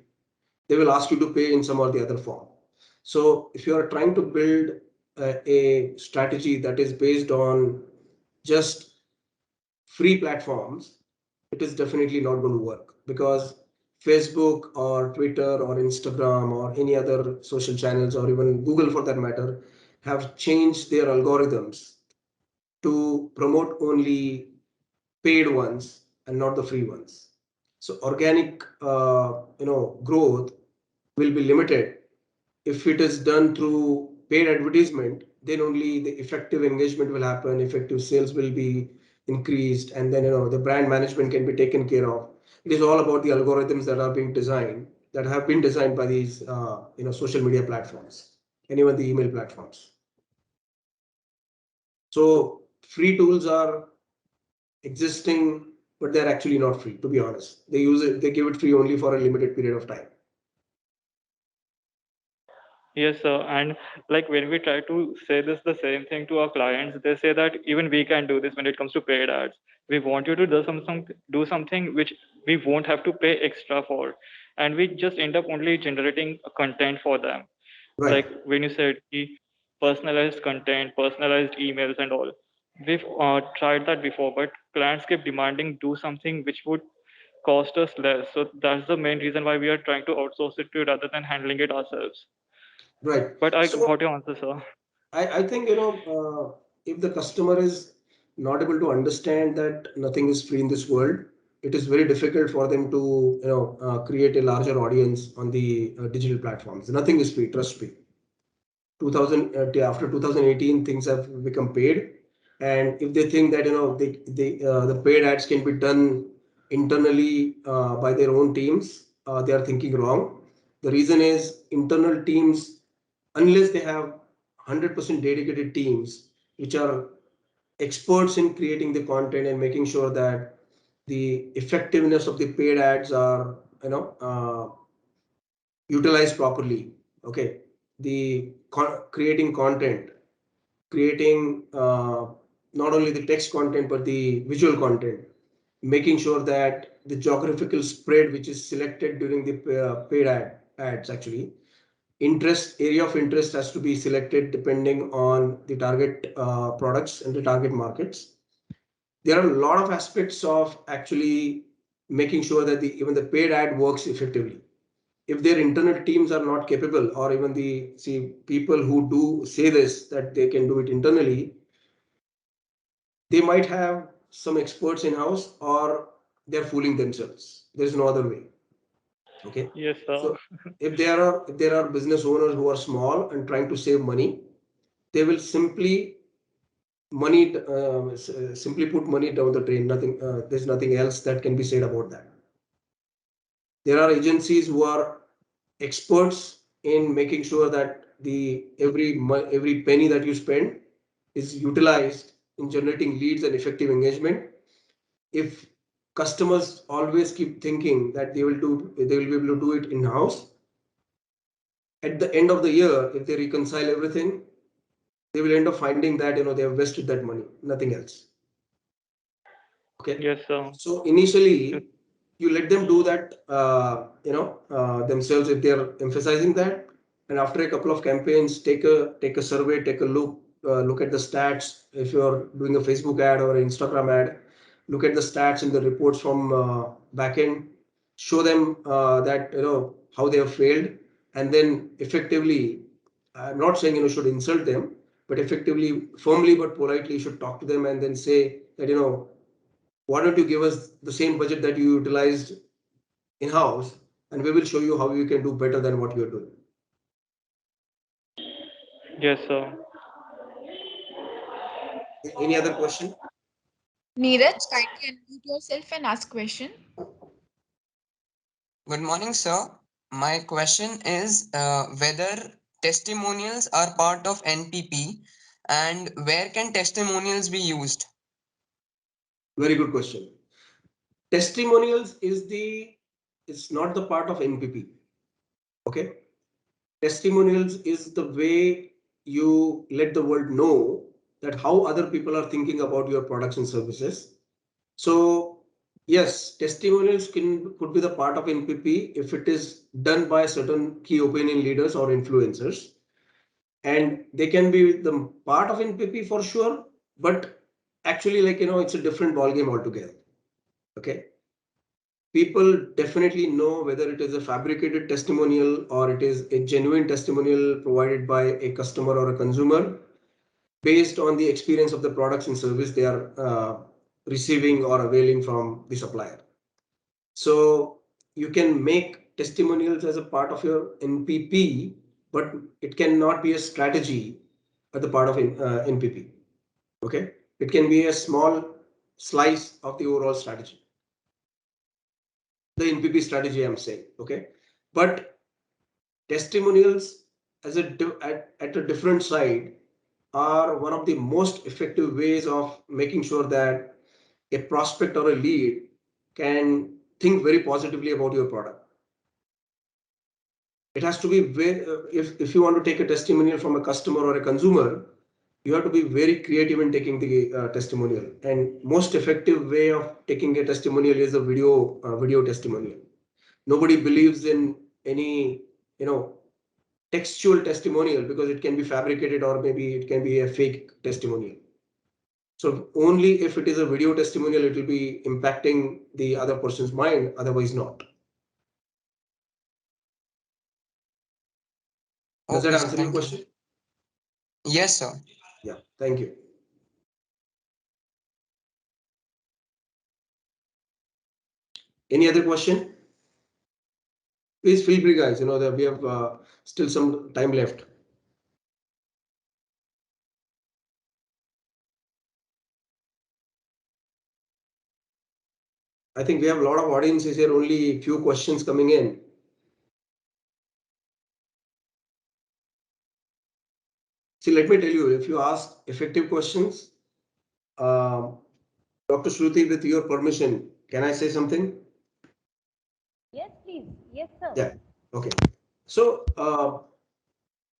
They will ask you to pay in some or the other form. So if you are trying to build a strategy that is based on just free platforms, it is definitely not going to work, because Facebook or Twitter or Instagram or any other social channels, or even Google for that matter, have changed their algorithms to promote only paid ones and not the free ones. So organic, growth will be limited. If it is done through paid advertisement, then only the effective engagement will happen, effective sales will be increased, and then the brand management can be taken care of. It is all about the algorithms that are being designed, that have been designed by these social media platforms and even the email platforms. So free tools are existing, but they're actually not free, to be honest. They give it free only for a limited period of time.
Yes, sir. And like when we try to say this the same thing to our clients, they say that even we can do this when it comes to paid ads. We want you to do something which we won't have to pay extra for, and we just end up only generating content for them.
Right.
Like when you said personalized content, personalized emails, and all. We've tried that before, but clients keep demanding do something which would cost us less. So that's the main reason why we are trying to outsource it to rather than handling it ourselves.
Right.
But I
So
got your answer, sir.
I think, if the customer is not able to understand that nothing is free in this world, it is very difficult for them to, create a larger audience on the digital platforms. Nothing is free, trust me. 2000 after 2018, things have become paid, and if they think that the paid ads can be done internally by their own teams, they are thinking wrong. The reason is internal teams, unless they have 100% dedicated teams which are experts in creating the content and making sure that the effectiveness of the paid ads are utilized properly. Okay, the creating content, creating not only the text content but the visual content, making sure that the geographical spread which is selected during the paid ads, actually interest area of interest has to be selected depending on the target products and the target markets. There are a lot of aspects of actually making sure that even the paid ad works effectively. If their internal teams are not capable, or even the people who do say this that they can do it internally, they might have some experts in house, or they're fooling themselves. There's no other way. Okay.
Yes, sir.
So if there are business owners who are small and trying to save money, they will simply put money down the drain. Nothing. There's nothing else that can be said about that. There are agencies who are experts in making sure that every penny that you spend is utilized in generating leads and effective engagement. If customers always keep thinking that they will be able to do it in house, at the end of the year, if they reconcile everything, they will end up finding that they have wasted that money, nothing else. Okay.
Yes, sir.
So initially, you let them do that, themselves if they are emphasizing that, and after a couple of campaigns, take a survey, take a look at the stats. If you are doing a Facebook ad or an Instagram ad, look at the stats and the reports from backend. Show them that how they have failed, and then effectively. I'm not saying should insult them, but effectively, firmly but politely, you should talk to them and then say that why don't you give us the same budget that you utilized in house, and we will show you how you can do better than what you're doing.
Yes, sir.
Any other question?
Neeraj, kindly unmute yourself and ask question.
Good morning, sir. My question is whether testimonials are part of NPP and where can testimonials be used?
Very good question. Testimonials is not the part of NPP. Okay. Testimonials is the way you let the world know that how other people are thinking about your products and services. So Yes, testimonials could be the part of NPP if it is done by certain key opinion leaders or influencers, and they can be the part of NPP for sure, but actually, like, it's a different ballgame altogether. Okay. People definitely know whether it is a fabricated testimonial or it is a genuine testimonial provided by a customer or a consumer based on the experience of the products and service they are receiving or availing from the supplier. So you can make testimonials as a part of your NPP, but it cannot be a strategy at the part of NPP. Okay, it can be a small slice of the overall strategy, the NPP strategy I'm saying. Okay, but testimonials as at a different side are one of the most effective ways of making sure that a prospect or a lead can think very positively about your product. It has to be very, if you want to take a testimonial from a customer or a consumer, you have to be very creative in taking the testimonial. And most effective way of taking a testimonial is a video testimonial. Nobody believes in any, textual testimonial because it can be fabricated or maybe it can be a fake testimonial. So only if it is a video testimonial, it will be impacting the other person's mind, otherwise not. Does that
Okay, sir.
answer your
Thank you.
question?
Yes, sir.
Yeah, thank you. Any other question? Please feel free, guys. You know that we have still some time left. I think we have a lot of audiences here, only few questions coming in. See, let me tell you, if you ask effective questions, Dr. Shruti, with your permission, can I say something?
Yes, please. Yes, sir.
Yeah. Okay. So,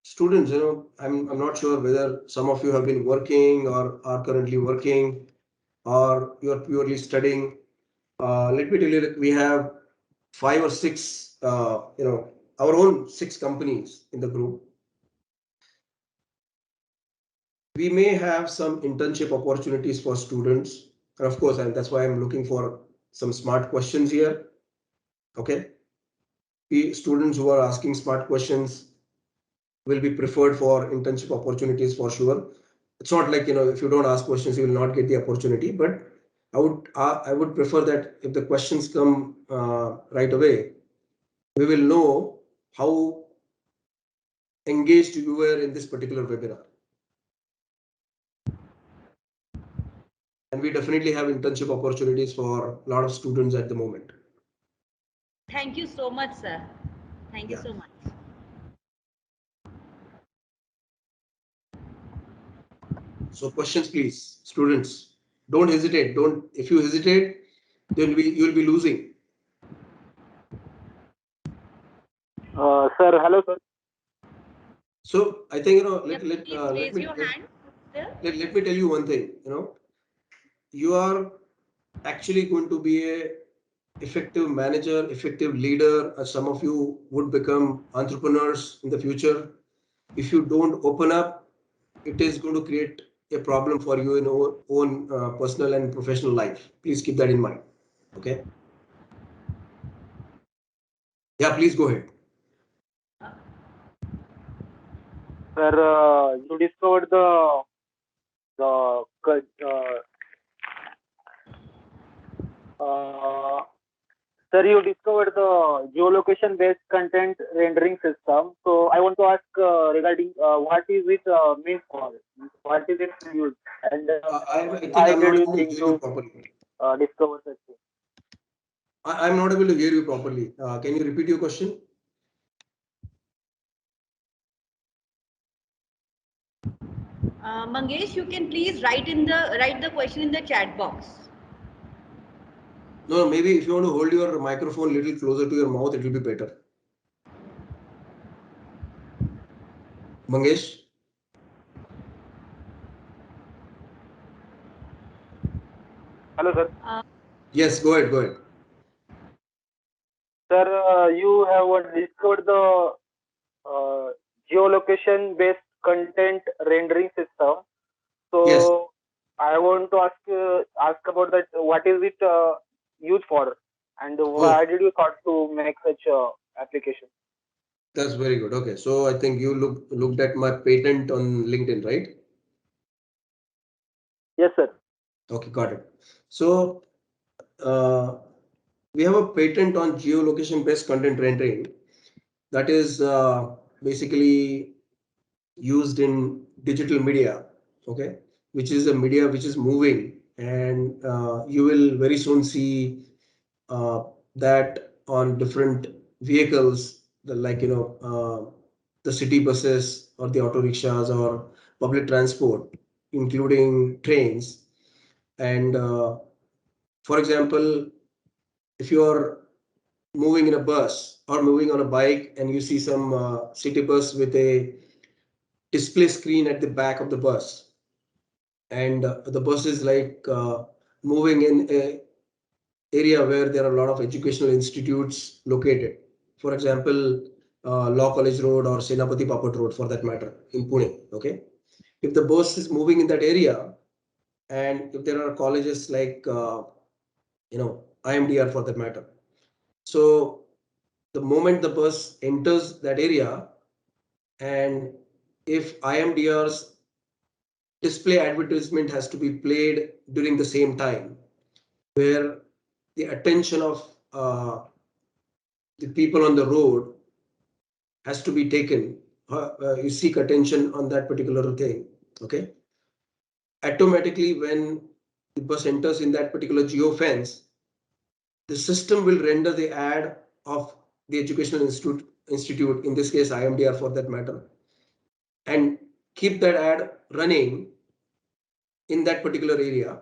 students, I'm not sure whether some of you have been working or are currently working or you're purely studying. Let me tell you that we have 5 or 6, our own 6 companies in the group. We may have some internship opportunities for students. And of course, and that's why I'm looking for some smart questions here. Okay. The students who are asking smart questions will be preferred for internship opportunities for sure. It's not like, if you don't ask questions, you will not get the opportunity. But I would prefer that if the questions come right away, we will know how engaged you were in this particular webinar. And we definitely have internship opportunities for a lot of students at the moment.
Thank you so much, sir. Thank you
Yeah.
so much.
So questions, please, students. Don't hesitate. If you hesitate, then you'll be losing.
Sir, hello, sir.
So I think,
Please raise your hand, sir.
let me tell you one thing. You are actually going to be a effective manager, effective leader. Some of you would become entrepreneurs in the future. If you don't open up, it is going to create a problem for you in your own personal and professional life. Please keep that in mind. Okay. Yeah, please go ahead.
Sir, you discovered the sir, you discovered the geolocation based content rendering system. So I want to ask regarding what is it meant for? What is it used? And
I think
why
I'm
did
not
you
able to
think
hear you
to
properly.
discover such thing?
I'm not able to hear you properly. Can you repeat your question?
Mangesh, you can please write the question in the chat box.
No, maybe if you want to hold your microphone a little closer to your mouth, it will be better. Mangesh?
Hello, sir.
Yes, go ahead, go ahead.
Sir, you have discovered the uh, geolocation-based content rendering system.
Yes,
So I want to ask about that. What is it used for, and
oh,
why did you thought to make such application?
that's very good. Okay, so I think you looked at my patent on LinkedIn, right?
Yes, sir.
Okay, got it. So uh, we have a patent on geolocation based content rendering that is basically used in digital media, okay, which is a media which is moving, and you will very soon see that on different vehicles, the city buses or the auto rickshaws or public transport, including trains. And for example, if you are moving in a bus or moving on a bike and you see some city bus with a display screen at the back of the bus, and the bus is moving in a area where there are a lot of educational institutes located. For example, Law College Road or Senapati Papat Road, for that matter, in Pune. Okay, if the bus is moving in that area, and if there are colleges like IMDR for that matter, so the moment the bus enters that area, and if IMDR's display advertisement has to be played during the same time, where the attention of the people on the road has to be taken. You seek attention on that particular thing. Okay. Automatically, when the bus enters in that particular geofence, the system will render the ad of the educational institute, in this case IMDR for that matter, and keep that ad running in that particular area.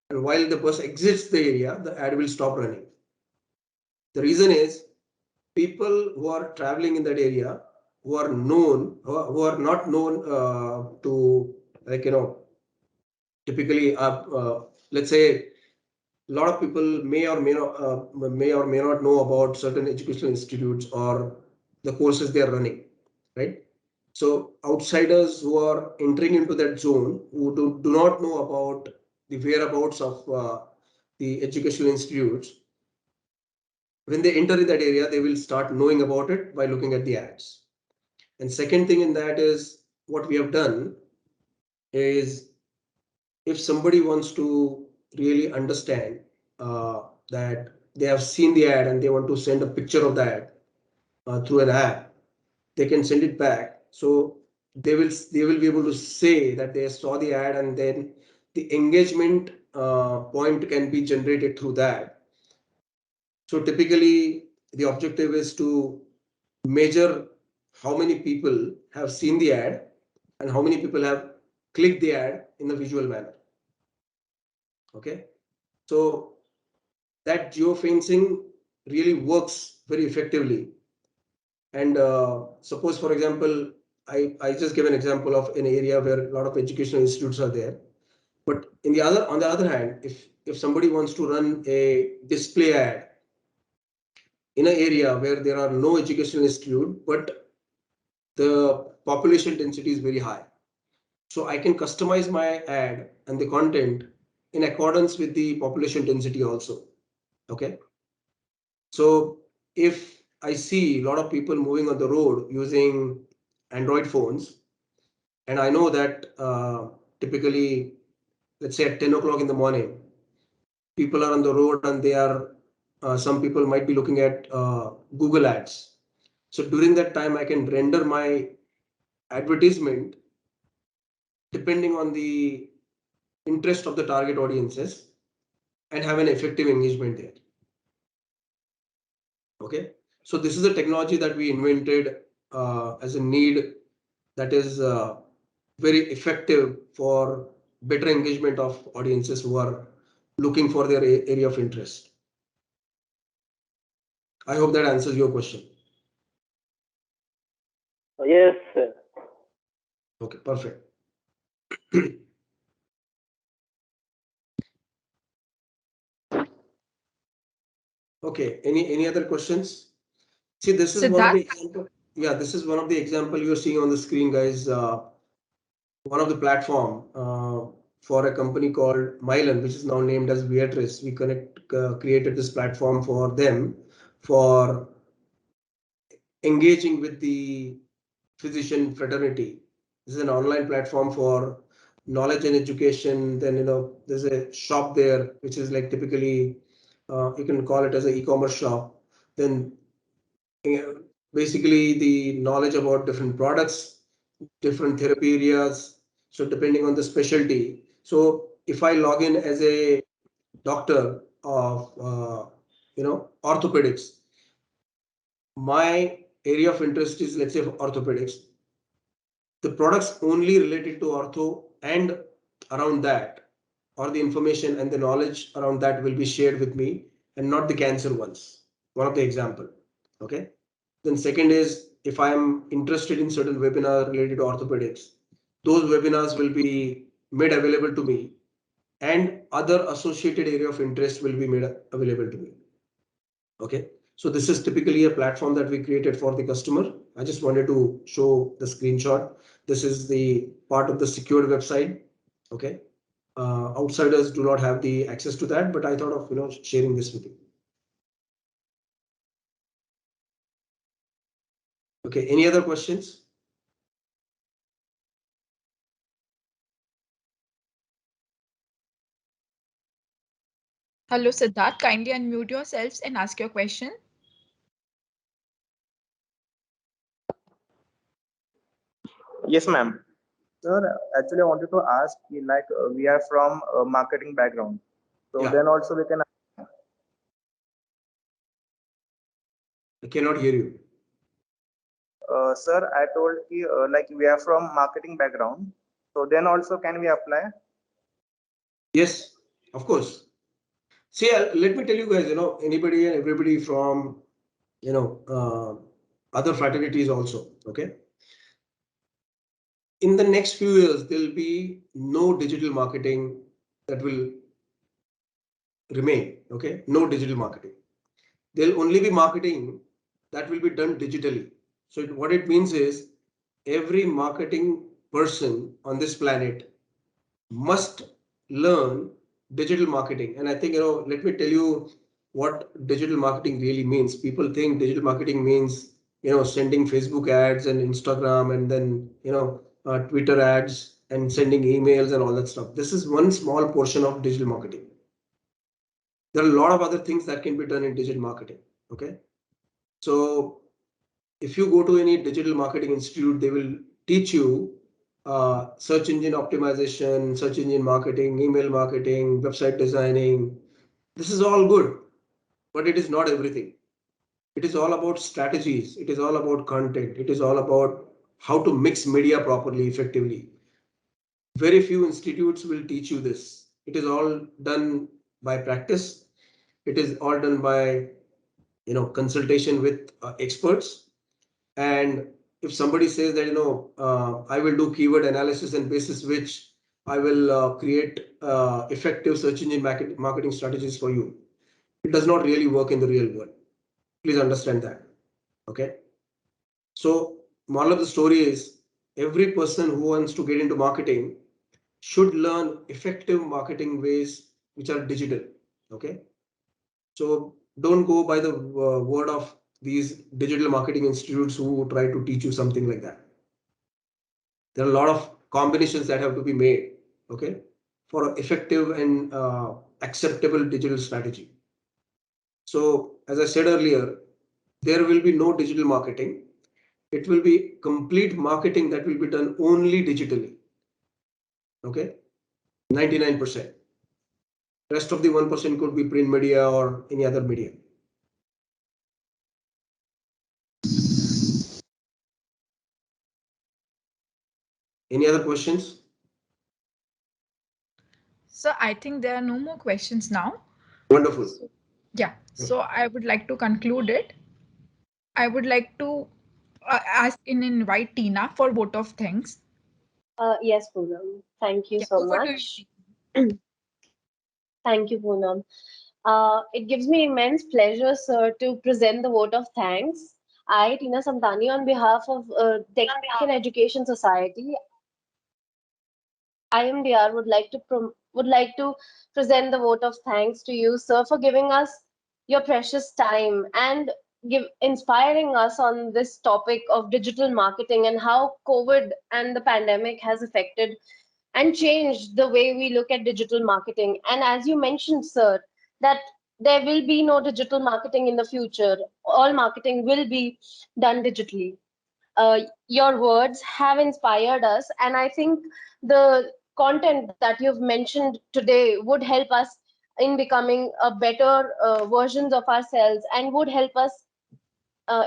And while the bus exits the area, the ad will stop running. The reason is people who are traveling in that area, who are known, who are not known to, like, typically, let's say, a lot of people may or may not know about certain educational institutes or the courses they are running, right? So outsiders who are entering into that zone, who do not know about the whereabouts of the educational institutes, when they enter in that area, they will start knowing about it by looking at the ads. And second thing in that is, what we have done is, if somebody wants to really understand that they have seen the ad and they want to send a picture of that through an app, they can send it back. So they will be able to say that they saw the ad, and then the engagement point can be generated through that. So typically, the objective is to measure how many people have seen the ad and how many people have clicked the ad in a visual manner. Okay, so that geofencing really works very effectively. And suppose, for example, I just give an example of an area where a lot of educational institutes are there. But on the other hand, if somebody wants to run a display ad in an area where there are no educational institute, but the population density is very high, so I can customize my ad and the content in accordance with the population density also. Okay. So if I see a lot of people moving on the road using Android phones, and I know that typically, let's say at 10 o'clock in the morning, people are on the road and some people might be looking at Google ads. So during that time, I can render my advertisement depending on the interest of the target audiences and have an effective engagement there. Okay. So this is a technology that we invented as a need that is very effective for better engagement of audiences who are looking for their area of interest. I hope that answers your question.
Yes, sir.
Okay, perfect. Okay. Any other questions? See, this is one of the
Siddharth,
example. Yeah, this is one of the example you're seeing on the screen, guys. One of the platform for a company called Mylan, which is now named as Viatris. We created this platform for them for engaging with the physician fraternity. This is an online platform for knowledge and education. Then there's a shop there which is like typically you can call it as an e-commerce shop. Then uh, basically the knowledge about different products, different therapy areas. So depending on the specialty. So if I log in as a doctor of orthopedics, my area of interest is, let's say, orthopedics. The products only related to ortho and around that, or the information and the knowledge around that will be shared with me, and not the cancer ones. One of the example. Okay. Then second is, if I am interested in certain webinar related to orthopedics, those webinars will be made available to me, and other associated area of interest will be made available to me. Okay. So this is typically a platform that we created for the customer. I just wanted to show the screenshot. This is the part of the secured website. Okay. Outsiders do not have the access to that, but I thought of sharing this with you. Okay. Any other questions?
hello Siddharth, kindly unmute yourselves and ask your question.
Yes, ma'am. Sir, actually, I wanted to ask, like, we are from a marketing background, so
Yeah.
then also we can.
I cannot hear you.
Sir, I told you, like, we are from marketing background, so then also can we apply?
Yes, of course. See, let me tell you guys, anybody and everybody from, other fraternities also. Okay. In the next few years, there'll be no digital marketing that will remain. Okay. No digital marketing. There'll only be marketing that will be done digitally. So what it means is every marketing person on this planet must learn digital marketing. And I think, let me tell you what digital marketing really means. People think digital marketing means, sending Facebook ads and Instagram and then, Twitter ads and sending emails and all that stuff. This is one small portion of digital marketing. There are a lot of other things that can be done in digital marketing. Okay. So if you go to any digital marketing institute, they will teach you search engine optimization, search engine marketing, email marketing, website designing. This is all good, but it is not everything. It is all about strategies. It is all about content. It is all about how to mix media properly, effectively. Very few institutes will teach you this. It is all done by practice. It is all done by consultation with experts. And if somebody says that, I will do keyword analysis and basis which I will create effective search engine marketing strategies for you, it does not really work in the real world. Please understand that. Okay. So moral of the story is every person who wants to get into marketing should learn effective marketing ways which are digital. Okay. So don't go by the word of these digital marketing institutes who try to teach you something like that. There are a lot of combinations that have to be made, okay, for effective and acceptable digital strategy. So as I said earlier, there will be no digital marketing. It will be complete marketing that will be done only digitally. Okay, 99%. Rest of the 1% could be print media or any other media. Any other questions?
So I think there are no more questions now.
Wonderful.
Yeah. So I would like to conclude it. I would like to ask and invite Tina for vote of thanks.
Yes, Poonam. Thank you
Yeah,
so
over to you,
much.
Tina.
Thank you, Poonam. It gives me immense pleasure, sir, to present the vote of thanks. I, Tina Samtani, on behalf of Deccan Education Society, IMDR, would like to present the vote of thanks to you, sir, for giving us your precious time and inspiring us on this topic of digital marketing and how COVID and the pandemic has affected and changed the way we look at digital marketing. And as you mentioned, sir, that there will be no digital marketing in the future. All marketing will be done digitally. Your words have inspired us, and I think the content that you've mentioned today would help us in becoming a better versions of ourselves and would help us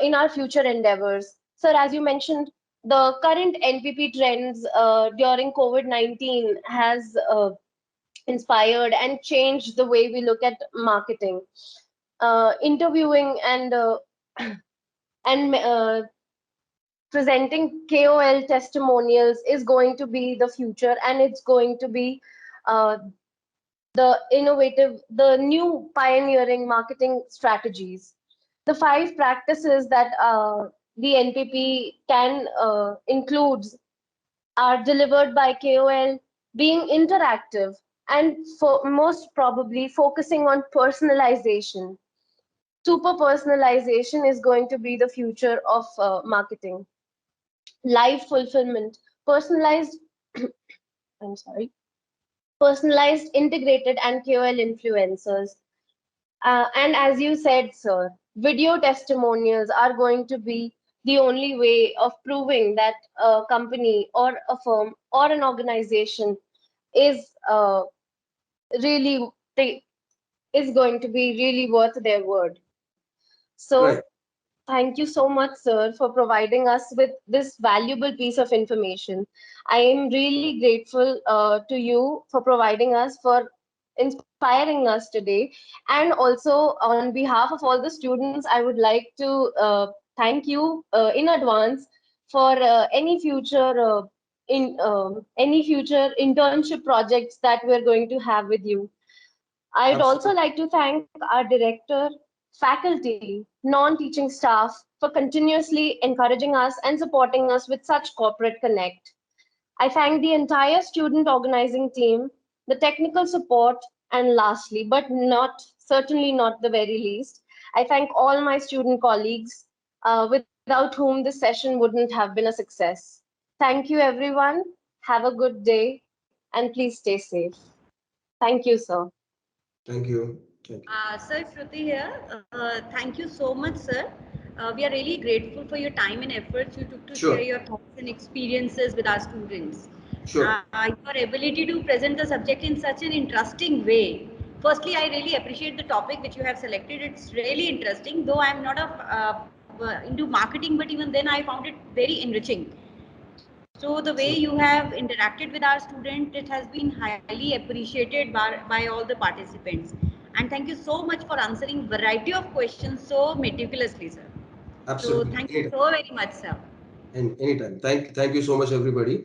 in our future endeavors. Sir, as you mentioned, the current NPP trends during COVID-19 has inspired and changed the way we look at marketing. Interviewing and presenting KOL testimonials is going to be the future, and it's going to be uh, the new pioneering marketing strategies. The five practices that the NPP can includes are delivered by KOL, being interactive, and for most probably focusing on personalization. Super personalization is going to be the future of marketing. Live fulfillment, personalized, I'm sorry, personalized, integrated, and KOL influencers. And as you said, sir, video testimonials are going to be the only way of proving that a company or a firm or an organization is really they, is going to be really worth their word. So
Right.
thank you so much, sir, for providing us with this valuable piece of information. I am really grateful to you for providing us, for inspiring us today. And also, on behalf of all the students, I would like to thank you in advance for any future internship projects that we're going to have with you. I'd also
Absolutely.
like to thank our director, faculty, non-teaching staff for continuously encouraging us and supporting us with such corporate connect. I thank the entire student organizing team, the technical support, and lastly, but not certainly not the very least, I thank all my student colleagues without whom this session wouldn't have been a success. Thank you, everyone. Have a good day, and please stay safe. Thank you, sir.
Thank you. Thank you.
Sir, Shruti here. Thank you so much, sir. We are really grateful for your time and efforts you took to share
Sure.
your thoughts and experiences with our students.
Sure.
Your ability to present the subject in such an interesting way. Firstly, I really appreciate the topic which you have selected. It's really interesting, though I'm not into marketing, but even then I found it very enriching. So the way
Sure.
you have interacted with our student, it has been highly appreciated by all the participants. And thank you so much for answering variety of questions so meticulously, sir. So
Absolutely.
thank you
Anytime.
so very much, sir.
And anytime. Thank you so much, everybody.